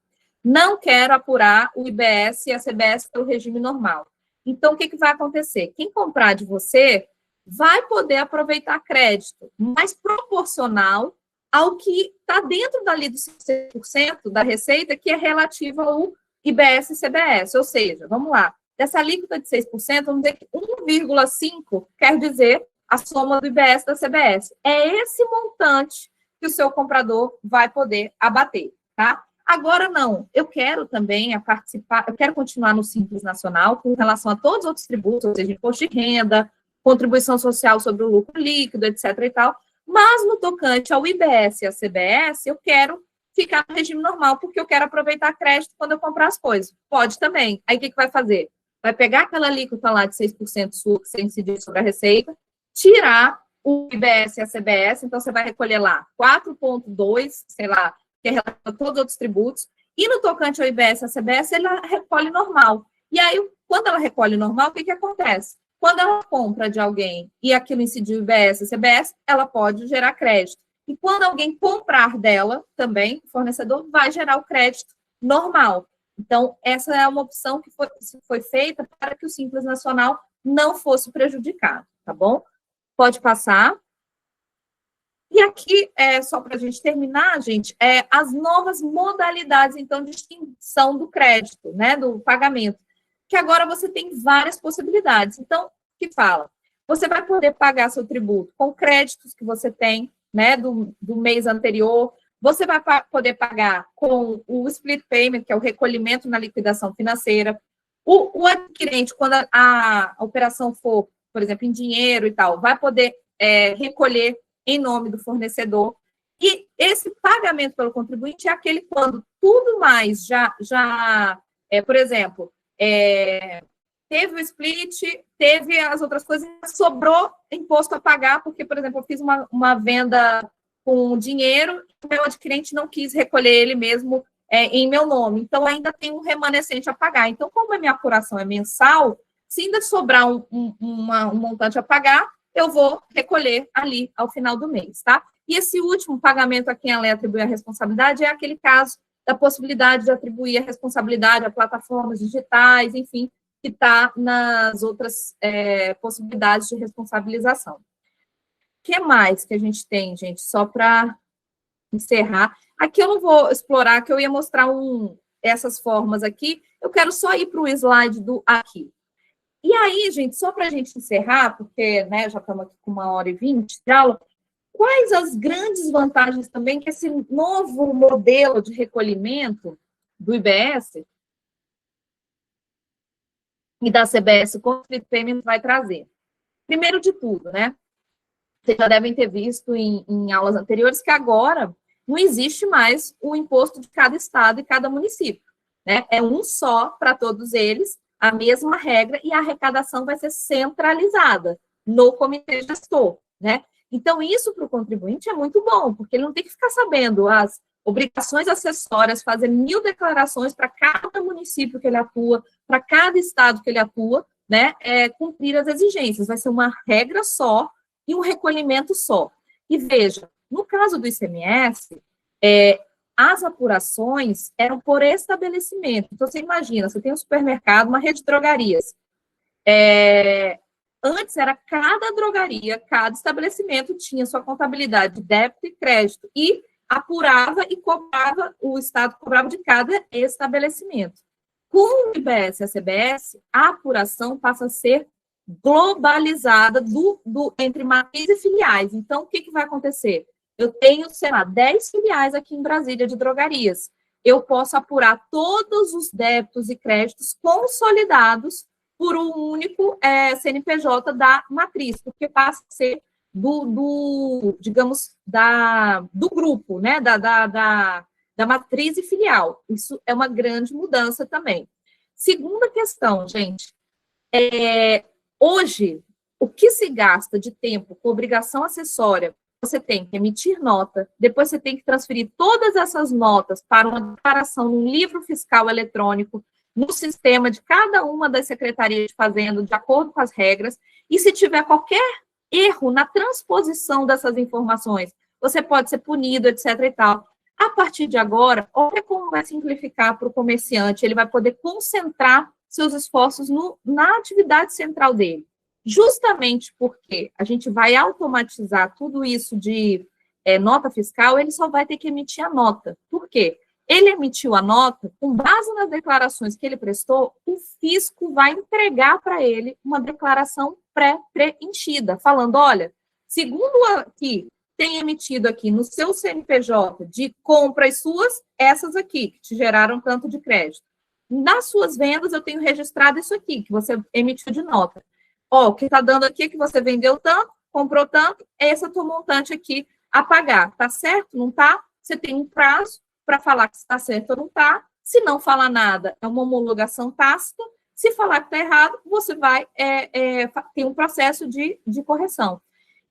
não quero apurar o IBS e a CBS pelo regime normal. Então, o que vai acontecer? Quem comprar de você vai poder aproveitar crédito, mas proporcional ao que está dentro dali dos 6% da receita, que é relativa ao IBS e CBS. Ou seja, vamos lá, dessa alíquota de 6%, vamos dizer que 1,5% quer dizer a soma do IBS e da CBS. É esse montante que o seu comprador vai poder abater, tá? Agora, não, eu quero também participar, eu quero continuar no Simples Nacional com relação a todos os outros tributos, ou seja, imposto de renda, contribuição social sobre o lucro líquido, etc. e tal, mas no tocante ao IBS e à CBS, eu quero ficar no regime normal, porque eu quero aproveitar crédito quando eu comprar as coisas. Pode também. Aí, o que vai fazer? Vai pegar aquela alíquota lá de 6% sua, que você incidiu sobre a receita, tirar o IBS e a CBS, então você vai recolher lá 4,2, sei lá, que é relativo a todos os outros tributos, e no tocante ao IBS e a CBS, ela recolhe normal. E aí, quando ela recolhe normal, o que acontece? Quando ela compra de alguém e aquilo incidiu IBS e CBS, ela pode gerar crédito. E quando alguém comprar dela, também, o fornecedor vai gerar o crédito normal. Então, essa é uma opção que foi feita para que o Simples Nacional não fosse prejudicado, tá bom? Pode passar. E aqui, só para a gente terminar, gente, as novas modalidades, então, de extinção do crédito, né, do pagamento, que agora você tem várias possibilidades. Então, que fala? Você vai poder pagar seu tributo com créditos que você tem, né, do mês anterior. Você vai poder pagar com o split payment, que é o recolhimento na liquidação financeira. O adquirente, quando a operação for, por exemplo, em dinheiro e tal, vai poder recolher em nome do fornecedor. E esse pagamento pelo contribuinte é aquele quando tudo mais por exemplo, teve o split, teve as outras coisas, sobrou imposto a pagar, porque, por exemplo, eu fiz uma venda com dinheiro, o meu adquirente não quis recolher ele mesmo em meu nome, então ainda tem um remanescente a pagar. Então, como a minha apuração é mensal, se ainda sobrar um montante a pagar, eu vou recolher ali ao final do mês, tá? E esse último pagamento a quem a lei atribui a responsabilidade é aquele caso da possibilidade de atribuir a responsabilidade a plataformas digitais, enfim, que está nas outras possibilidades de responsabilização. O que mais que a gente tem, gente? Só para encerrar. Aqui eu não vou explorar, que eu ia mostrar essas formas aqui. Eu quero só ir para o slide do aqui. E aí, gente, só para a gente encerrar, porque né, já estamos aqui com 1h20 de aula, quais as grandes vantagens também que esse novo modelo de recolhimento do IBS e da CBS com o split payment vai trazer? Primeiro de tudo, né? Vocês já devem ter visto em aulas anteriores que agora não existe mais o imposto de cada estado e cada município, né? É um só para todos eles, a mesma regra, e a arrecadação vai ser centralizada no comitê gestor, né? Então, isso para o contribuinte é muito bom, porque ele não tem que ficar sabendo as obrigações acessórias, fazer 1000 declarações para cada município que ele atua, para cada estado que ele atua, né? Cumprir as exigências. Vai ser uma regra só e um recolhimento só. E veja, no caso do ICMS, as apurações eram por estabelecimento. Então, você imagina, você tem um supermercado, uma rede de drogarias. Antes era cada drogaria, cada estabelecimento tinha sua contabilidade de débito e crédito, e apurava e cobrava, o Estado cobrava de cada estabelecimento. Com o IBS e a CBS, a apuração passa a ser globalizada entre matriz e filiais. Então, o que vai acontecer? Eu tenho, sei lá, 10 filiais aqui em Brasília de drogarias. Eu posso apurar todos os débitos e créditos consolidados por um único CNPJ da matriz, porque passa a ser digamos, do grupo, né, da matriz e filial. Isso é uma grande mudança também. Segunda questão, gente, hoje, o que se gasta de tempo com obrigação acessória, você tem que emitir nota, depois você tem que transferir todas essas notas para uma declaração num livro fiscal eletrônico, no sistema de cada uma das secretarias de fazenda, de acordo com as regras, e se tiver qualquer erro na transposição dessas informações, você pode ser punido, etc. e tal. A partir de agora, olha como vai simplificar para o comerciante, ele vai poder concentrar seus esforços na atividade central dele. Justamente porque a gente vai automatizar tudo isso de nota fiscal, ele só vai ter que emitir a nota. Por quê? Ele emitiu a nota, com base nas declarações que ele prestou, o fisco vai entregar para ele uma declaração pré-preenchida, falando, olha, segundo aqui, tem emitido aqui no seu CNPJ de compras suas, essas aqui, que te geraram tanto de crédito. Nas suas vendas, eu tenho registrado isso aqui, que você emitiu de nota. Ó, o que está dando aqui é que você vendeu tanto, comprou tanto, esse é o teu montante aqui a pagar. Tá certo? Não tá? Você tem um prazo para falar que está certo ou não está. Se não falar nada, é uma homologação tácita. Se falar que está errado, você vai ter um processo de correção.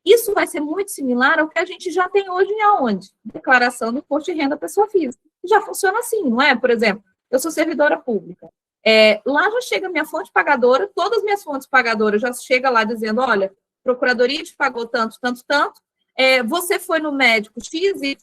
Isso vai ser muito similar ao que a gente já tem hoje em aonde? Declaração do imposto de renda pessoa física. Já funciona assim, não é? Por exemplo, eu sou servidora pública. Lá já chega a minha fonte pagadora, todas as minhas fontes pagadoras já chega lá dizendo, olha, procuradoria te pagou tanto, tanto, tanto, você foi no médico XYZ,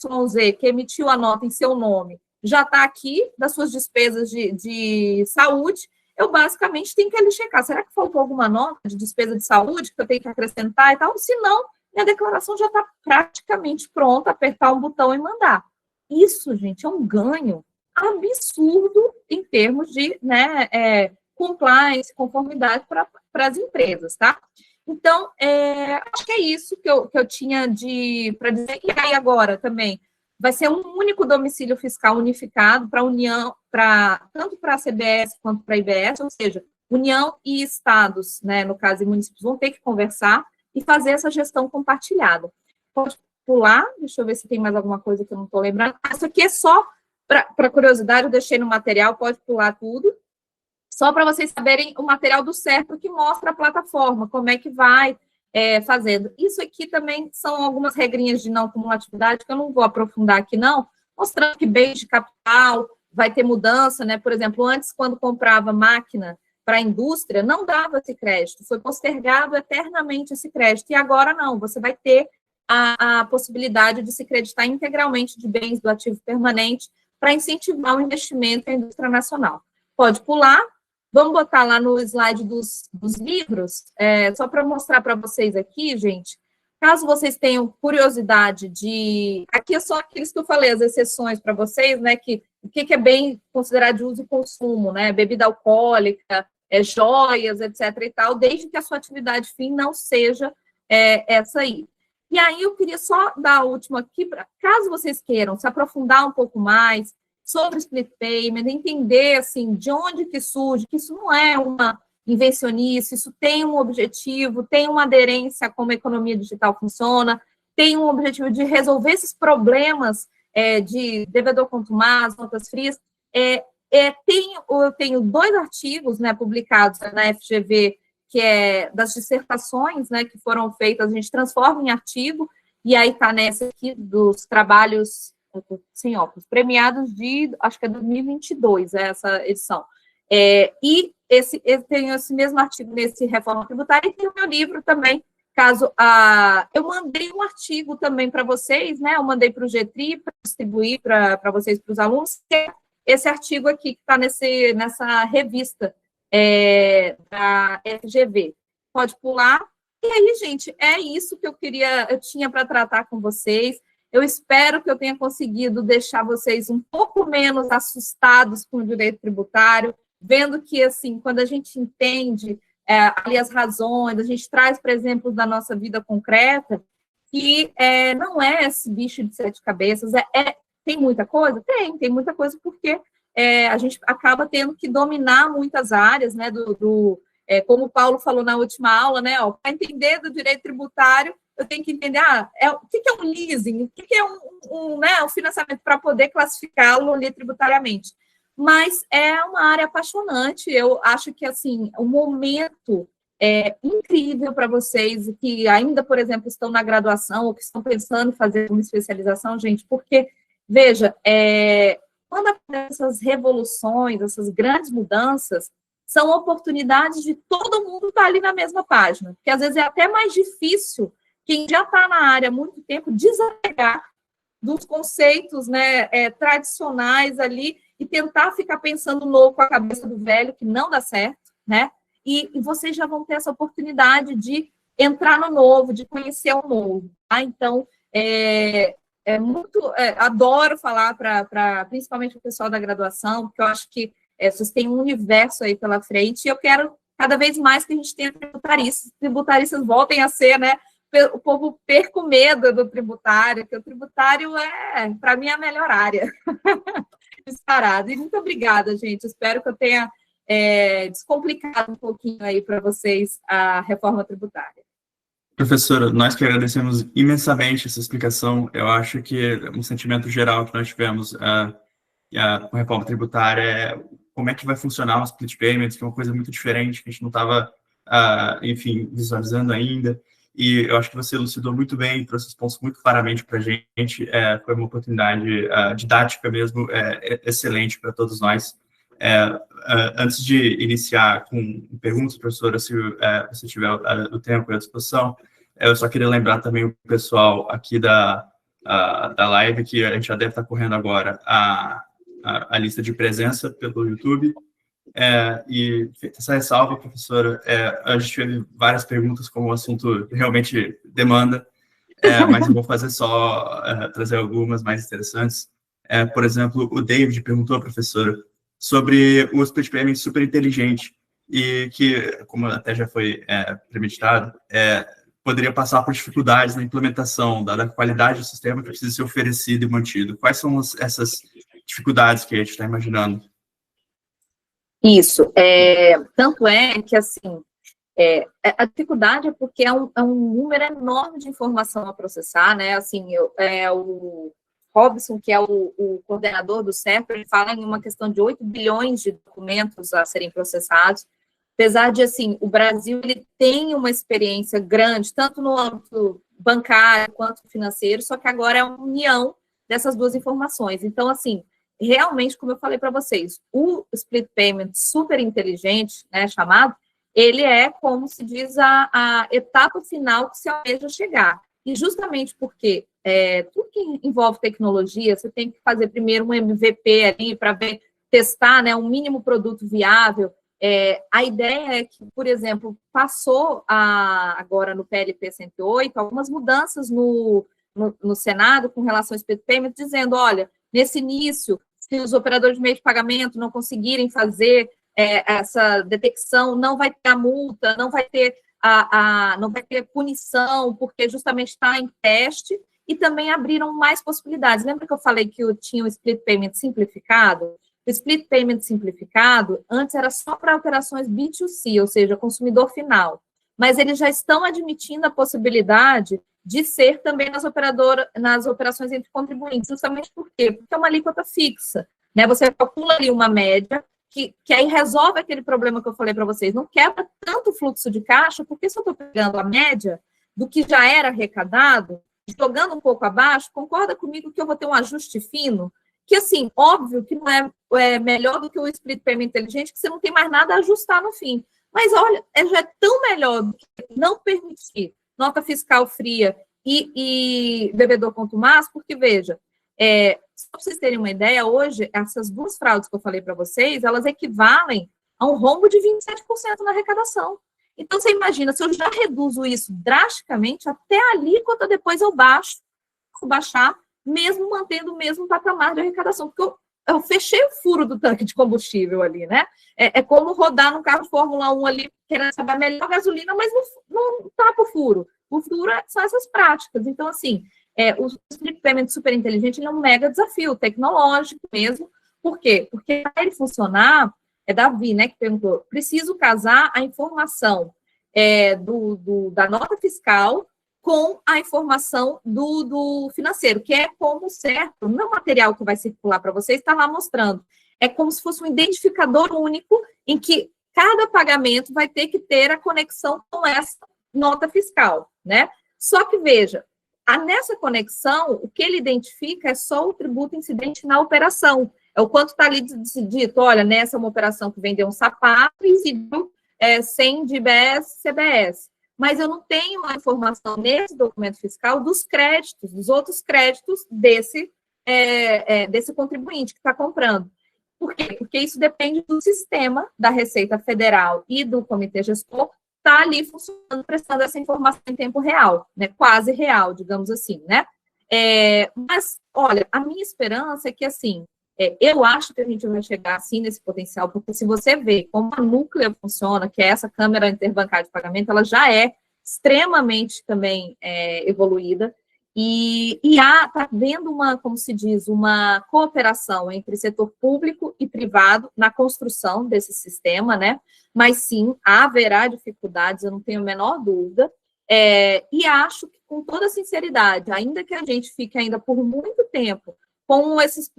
que emitiu a nota em seu nome, já está aqui das suas despesas de saúde, eu basicamente tenho que ali checar, será que faltou alguma nota de despesa de saúde que eu tenho que acrescentar e tal? Se não, minha declaração já está praticamente pronta, apertar um botão e mandar. Isso, gente, é um ganho absurdo em termos de compliance, conformidade para as empresas, tá? Então, acho que é isso que eu tinha para dizer. E aí, agora, também, vai ser um único domicílio fiscal unificado para a União, tanto para a CBS quanto para a IBS, ou seja, União e Estados, né, no caso, e municípios, vão ter que conversar e fazer essa gestão compartilhada. Pode pular, deixa eu ver se tem mais alguma coisa que eu não estou lembrando. Isso aqui é só, para curiosidade, eu deixei no material, pode pular tudo. Só para vocês saberem o material do CERPRO que mostra a plataforma, como é que vai fazendo. Isso aqui também são algumas regrinhas de não cumulatividade, que eu não vou aprofundar aqui, não, mostrando que bens de capital vai ter mudança, né? Por exemplo, antes, quando comprava máquina para a indústria, não dava esse crédito, foi postergado eternamente esse crédito, e agora não, você vai ter a possibilidade de se creditar integralmente de bens do ativo permanente para incentivar o investimento na indústria nacional. Pode pular. Vamos botar lá no slide dos livros, só para mostrar para vocês aqui, gente, caso vocês tenham curiosidade de... Aqui é só aqueles que eu falei, as exceções para vocês, né, o que é bem considerado de uso e consumo, né, bebida alcoólica, joias, etc. e tal, desde que a sua atividade fim não seja essa aí. E aí eu queria só dar a última aqui, caso vocês queiram se aprofundar um pouco mais sobre split payment, entender, assim, de onde que surge, que isso não é uma invencionice, isso tem um objetivo, tem uma aderência a como a economia digital funciona, tem um objetivo de resolver esses problemas de devedor contumaz, notas frias. Eu tenho 2 artigos, né, publicados na FGV, que é das dissertações, né, que foram feitas, a gente transforma em artigo, e aí está nessa aqui dos trabalhos... sem óculos, premiados de, acho que é 2022, essa edição. E eu tenho esse mesmo artigo nesse Reforma Tributária, e tem o meu livro também, caso eu mandei um artigo também para vocês, né? Eu mandei para o GTRI para distribuir para vocês, para os alunos, que é esse artigo aqui que está nessa revista da FGV. Pode pular. E aí, gente, é isso que eu tinha para tratar com vocês. Eu espero que eu tenha conseguido deixar vocês um pouco menos assustados com o direito tributário, vendo que, assim, quando a gente entende ali as razões, a gente traz, por exemplo, da nossa vida concreta, que não é esse bicho de 7 cabeças, tem muita coisa? Tem muita coisa, porque a gente acaba tendo que dominar muitas áreas, né, como o Paulo falou na última aula, né, para entender do direito tributário, eu tenho que entender o que é um leasing, o que é um financiamento para poder classificá-lo ali tributariamente. Mas é uma área apaixonante, eu acho que, assim, o momento é incrível para vocês que ainda, por exemplo, estão na graduação ou que estão pensando em fazer uma especialização, gente, porque, veja, quando acontecem essas revoluções, essas grandes mudanças, são oportunidades de todo mundo estar ali na mesma página, porque às vezes é até mais difícil quem já está na área há muito tempo desapegar dos conceitos, né, tradicionais ali e tentar ficar pensando novo com a cabeça do velho, que não dá certo, né? E vocês já vão ter essa oportunidade de entrar no novo, de conhecer o novo, tá? Então, adoro falar principalmente o pessoal da graduação, porque eu acho que vocês têm um universo aí pela frente, e eu quero cada vez mais que a gente tenha tributaristas voltem a ser, né? O povo perca o medo do tributário, que o tributário para mim, a melhor área. Disparado. E muito obrigada, gente. Espero que eu tenha descomplicado um pouquinho aí para vocês a reforma tributária. Professora, nós que agradecemos imensamente essa explicação. Eu acho que um sentimento geral que nós tivemos com a reforma tributária é como é que vai funcionar o split payments, que é uma coisa muito diferente, que a gente não estava, enfim, visualizando ainda. E eu acho que você elucidou muito bem, trouxe os pontos muito claramente para a gente. Foi uma oportunidade didática mesmo, excelente para todos nós. Antes de iniciar com perguntas, professora, se você tiver o tempo e a disposição, eu só queria lembrar também o pessoal aqui da live, que a gente já deve estar correndo agora a lista de presença pelo YouTube. E essa ressalva, professora, a gente teve várias perguntas, como o assunto realmente demanda, mas eu vou fazer só trazer algumas mais interessantes. Por exemplo, o David perguntou à professora sobre o split payment super inteligente e que, como até já foi premeditado, poderia passar por dificuldades na implementação da qualidade do sistema que precisa ser oferecido e mantido. Quais são essas dificuldades que a gente está imaginando? Isso, tanto é que, assim, a dificuldade é porque é um número enorme de informação a processar, né, assim, o Robson, que é o coordenador do CERP, ele fala em uma questão de 8 bilhões de documentos a serem processados, apesar de, assim, o Brasil, ele tem uma experiência grande, tanto no âmbito bancário quanto financeiro, só que agora é uma união dessas duas informações, então, assim, realmente, como eu falei para vocês, o split payment super inteligente, né, chamado, ele é, como se diz, a etapa final que se almeja chegar. E justamente porque tudo que envolve tecnologia, você tem que fazer primeiro um MVP ali para testar, né, um mínimo produto viável. A ideia é que, por exemplo, passou agora no PLP 108 algumas mudanças no Senado com relação ao split payment, dizendo, olha, nesse início, se os operadores de meio de pagamento não conseguirem fazer essa detecção, não vai ter a multa, não vai ter não vai ter punição, porque justamente está em teste, e também abriram mais possibilidades. Lembra que eu falei que eu tinha o split payment simplificado? O split payment simplificado, antes era só para operações B2C, ou seja, consumidor final, mas eles já estão admitindo a possibilidade de ser também nas operações entre contribuintes, justamente por quê? Porque é uma alíquota fixa, né? Você calcula ali uma média, que aí resolve aquele problema que eu falei para vocês, não quebra tanto o fluxo de caixa, porque se eu estou pegando a média do que já era arrecadado, jogando um pouco abaixo, concorda comigo que eu vou ter um ajuste fino? Que, assim, óbvio que não é melhor do que o split payment inteligente, que você não tem mais nada a ajustar no fim. Mas, olha, já é tão melhor do que não permitir, nota fiscal fria e devedor contumaz, porque, veja, só para vocês terem uma ideia, hoje, essas duas fraudes que eu falei para vocês, elas equivalem a um rombo de 27% na arrecadação. Então, você imagina, se eu já reduzo isso drasticamente, até a alíquota depois eu baixar, mesmo mantendo o mesmo patamar de arrecadação, porque eu fechei o furo do tanque de combustível ali, né? É como rodar num carro de Fórmula 1 ali, querendo saber a melhor gasolina, mas não tapa o furo. O furo são essas práticas. Então, assim, o split payment super inteligente é um mega desafio tecnológico mesmo. Por quê? Porque para ele funcionar, Davi, né, que perguntou, preciso casar a informação da nota fiscal com a informação do financeiro, que é como certo, no material que vai circular para vocês, está lá mostrando. É como se fosse um identificador único em que cada pagamento vai ter que ter a conexão com essa nota fiscal, né? Só que, veja, nessa conexão, o que ele identifica é só o tributo incidente na operação. É o quanto está ali dito, olha, nessa é uma operação que vendeu um sapato e incidiu 100 de IBS, CBS. Mas eu não tenho a informação nesse documento fiscal dos créditos, dos outros créditos desse contribuinte que está comprando. Por quê? Porque isso depende do sistema da Receita Federal e do Comitê Gestor estar ali funcionando, prestando essa informação em tempo real, né? Quase real, digamos assim, né? Mas, olha, a minha esperança é que, assim, eu acho que a gente vai chegar, assim, nesse potencial, porque se você vê como a Núclea funciona, que é essa câmara interbancária de pagamento, ela já é extremamente também evoluída, e está havendo uma, como se diz, uma cooperação entre setor público e privado na construção desse sistema, né? Mas sim, haverá dificuldades, eu não tenho a menor dúvida, e acho que, com toda sinceridade, ainda que a gente fique ainda por muito tempo com esses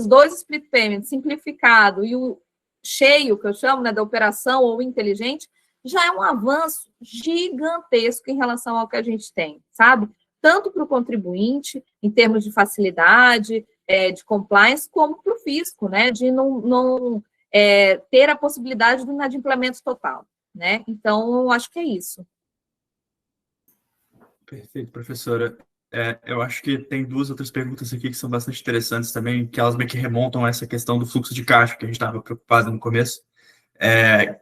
dois split payments simplificado e o cheio, que eu chamo, né, da operação ou inteligente, já é um avanço gigantesco em relação ao que a gente tem, sabe? Tanto para o contribuinte, em termos de facilidade, de compliance, como para o fisco, né? De não ter a possibilidade do inadimplemento total, né? Então, eu acho que é isso. Perfeito, professora. Eu acho que tem duas outras perguntas aqui que são bastante interessantes também, que elas meio que remontam a essa questão do fluxo de caixa, que a gente estava preocupado no começo.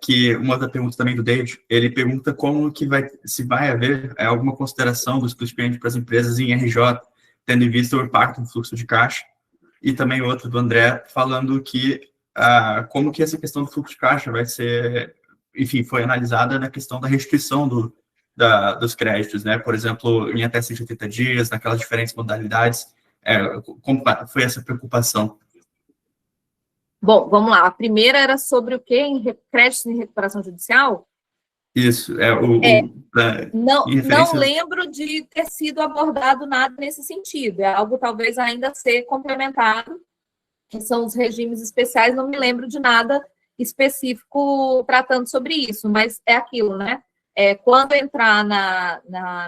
Que uma da pergunta também do David, ele pergunta como que se vai haver alguma consideração do split payment para as empresas em RJ, tendo em vista o impacto no fluxo de caixa, e também outro do André, falando que como que essa questão do fluxo de caixa vai ser, enfim, foi analisada na questão da restrição dos créditos, né? Por exemplo, em até 180 dias, naquelas diferentes modalidades, como foi essa preocupação? Bom, vamos lá. A primeira era sobre o quê? Créditos em recuperação judicial? Isso, não lembro de ter sido abordado nada nesse sentido. É algo talvez ainda a ser complementado, que são os regimes especiais. Não me lembro de nada específico tratando sobre isso, mas é aquilo, né? Quando entrar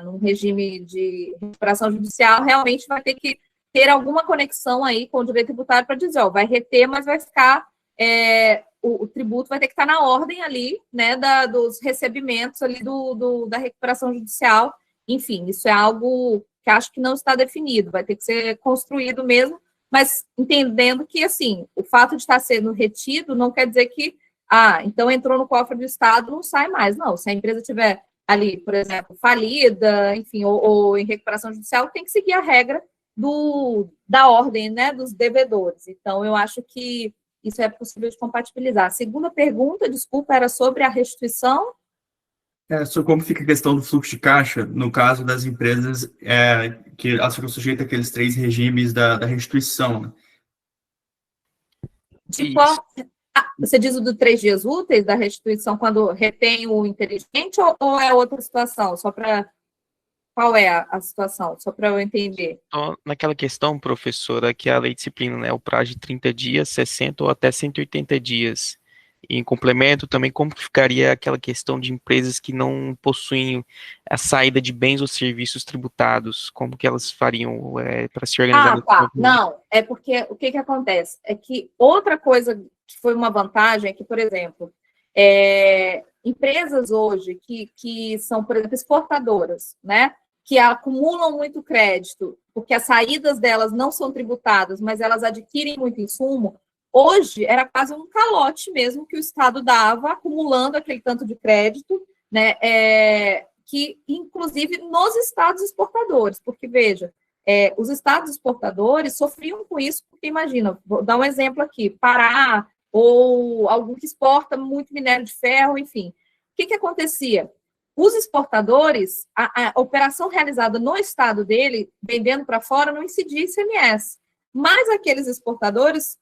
num regime de recuperação judicial, realmente vai ter que ter alguma conexão aí com o direito tributário para dizer, vai reter, mas vai ficar, o tributo vai ter que estar na ordem ali, né, dos recebimentos ali da recuperação judicial. Enfim, isso é algo que acho que não está definido, vai ter que ser construído mesmo, mas entendendo que, assim, o fato de estar sendo retido não quer dizer que, então entrou no cofre do Estado, não sai mais. Não, se a empresa estiver ali, por exemplo, falida, enfim, ou em recuperação judicial, tem que seguir a regra da ordem, né, dos devedores. Então, eu acho que isso é possível de compatibilizar. A segunda pergunta, desculpa, era sobre a restituição. Sobre como fica a questão do fluxo de caixa, no caso das empresas que elas ficam sujeitas àqueles 3 regimes da restituição. Né? Você diz o do 3 dias úteis, da restituição, quando retém o inteligente, ou é outra situação? Qual é a situação? Só para eu entender. Naquela questão, professora, que a lei disciplina, né, o prazo de 30 dias, 60 ou até 180 dias. E em complemento, também, como ficaria aquela questão de empresas que não possuem a saída de bens ou serviços tributados? Como que elas fariam para se organizar? Tá. Não, é porque o que acontece? É que outra coisa que foi uma vantagem é que, por exemplo, empresas hoje que são, por exemplo, exportadoras, né? Que acumulam muito crédito, porque as saídas delas não são tributadas, mas elas adquirem muito insumo, hoje era quase um calote mesmo que o Estado dava, acumulando aquele tanto de crédito, né? Que, inclusive, nos estados exportadores, porque, veja, os estados exportadores sofriam com isso, porque, imagina, vou dar um exemplo aqui, Pará, ou algum que exporta muito minério de ferro, enfim. O que acontecia? Os exportadores, a operação realizada no estado dele, vendendo para fora, não incidia ICMS. Mas aqueles exportadores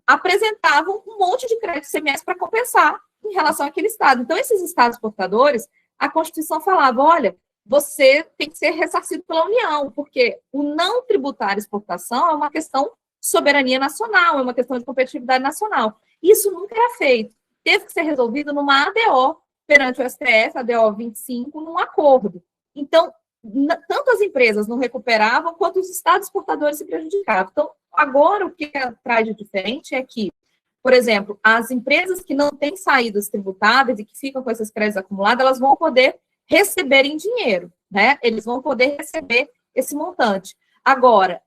apresentavam um monte de crédito ICMS para compensar em relação àquele estado. Então, esses estados exportadores, a Constituição falava, olha, você tem que ser ressarcido pela União, porque o não tributar exportação é uma questão de soberania nacional, é uma questão de competitividade nacional. Isso nunca era feito. Teve que ser resolvido numa ADO, perante o STF, a DO 25, num acordo. Então, tanto as empresas não recuperavam, quanto os estados exportadores se prejudicavam. Então, agora, o que traz de diferente é que, por exemplo, as empresas que não têm saídas tributáveis e que ficam com esses créditos acumulados, elas vão poder receber em dinheiro, né? Eles vão poder receber esse montante. Agora,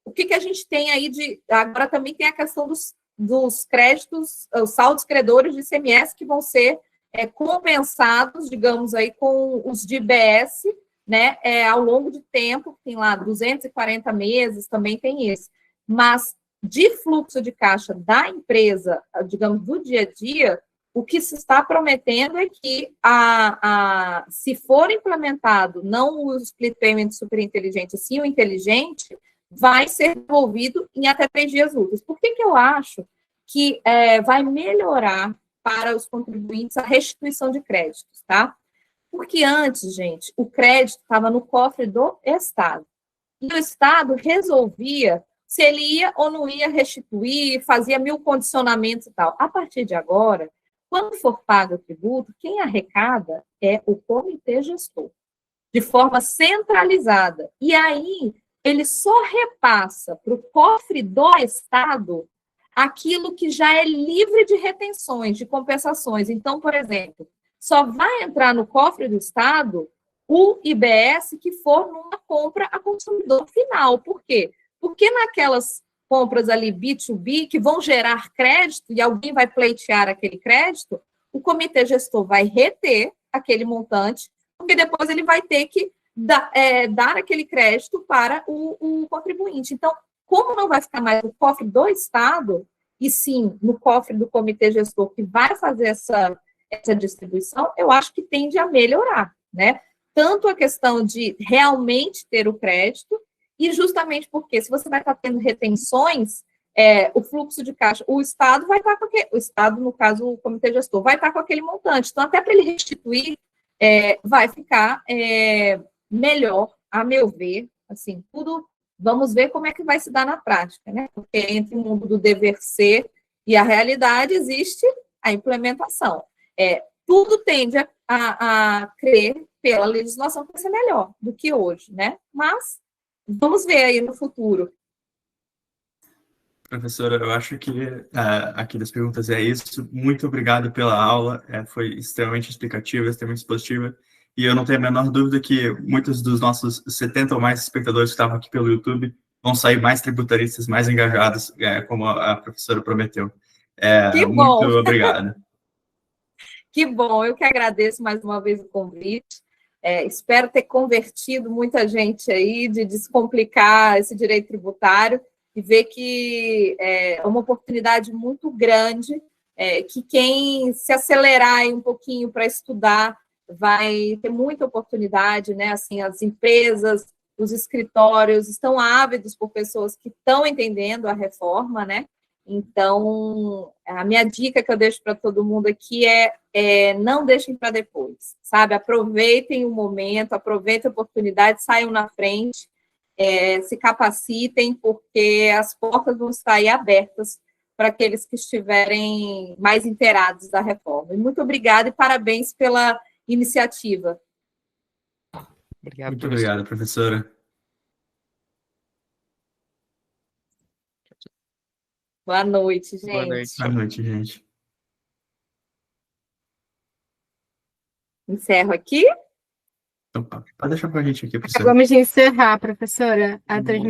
o que a gente tem aí de... Agora também tem a questão dos créditos, os saldos credores de ICMS que vão ser compensados, digamos aí, com os de IBS, né, ao longo de tempo, tem lá 240 meses, também tem esse. Mas de fluxo de caixa da empresa, digamos, do dia a dia, o que se está prometendo é que, se for implementado não o split payment super inteligente, sim o inteligente, vai ser devolvido em até 3 dias úteis. Por que eu acho que vai melhorar para os contribuintes a restituição de créditos, tá? Porque antes, gente, o crédito estava no cofre do Estado. E o Estado resolvia se ele ia ou não ia restituir, fazia 1000 condicionamentos e tal. A partir de agora, quando for pago o tributo, quem arrecada é o comitê gestor, de forma centralizada. E aí, ele só repassa para o cofre do Estado aquilo que já é livre de retenções, de compensações. Então, por exemplo, só vai entrar no cofre do Estado o IBS que for numa compra a consumidor final. Por quê? Porque naquelas compras ali B2B, que vão gerar crédito e alguém vai pleitear aquele crédito, o comitê gestor vai reter aquele montante, porque depois ele vai ter que dar aquele crédito para o contribuinte. Então, como não vai ficar mais no cofre do Estado, e sim no cofre do comitê gestor que vai fazer essa distribuição, eu acho que tende a melhorar, né? Tanto a questão de realmente ter o crédito, e justamente porque se você vai estar tendo retenções, o fluxo de caixa, o Estado vai estar com aquele, o Estado, no caso, o comitê gestor, vai estar com aquele montante. Então, até para ele restituir, vai ficar melhor, a meu ver, assim, tudo, vamos ver como é que vai se dar na prática, né? Porque entre o mundo do dever ser e a realidade existe a implementação. Tudo tende a crer pela legislação que vai ser melhor do que hoje, né? Mas vamos ver aí no futuro. Professora, eu acho que aqui das perguntas é isso. Muito obrigado pela aula, foi extremamente explicativa, extremamente expositiva, e eu não tenho a menor dúvida que muitos dos nossos 70 ou mais espectadores que estavam aqui pelo YouTube vão sair mais tributaristas, mais engajados, como a professora prometeu. Que Muito bom! obrigado. Que bom, eu que agradeço mais uma vez o convite. Espero ter convertido muita gente aí de descomplicar esse direito tributário e ver que é uma oportunidade muito grande, que quem se acelerar aí um pouquinho para estudar vai ter muita oportunidade, né? Assim, as empresas, os escritórios estão ávidos por pessoas que estão entendendo a reforma, né? Então, a minha dica que eu deixo para todo mundo aqui não deixem para depois, sabe? Aproveitem o momento, aproveitem a oportunidade, saiam na frente, se capacitem, porque as portas vão estar aí abertas para aqueles que estiverem mais inteirados da reforma. E muito obrigada e parabéns pela iniciativa. Obrigado, Muito professor. obrigado, professora. Boa noite, gente. Boa noite. Boa noite, gente. Encerro aqui. Então, pode deixar para a gente aqui, professora. Acabamos de encerrar, professora, a transmissão.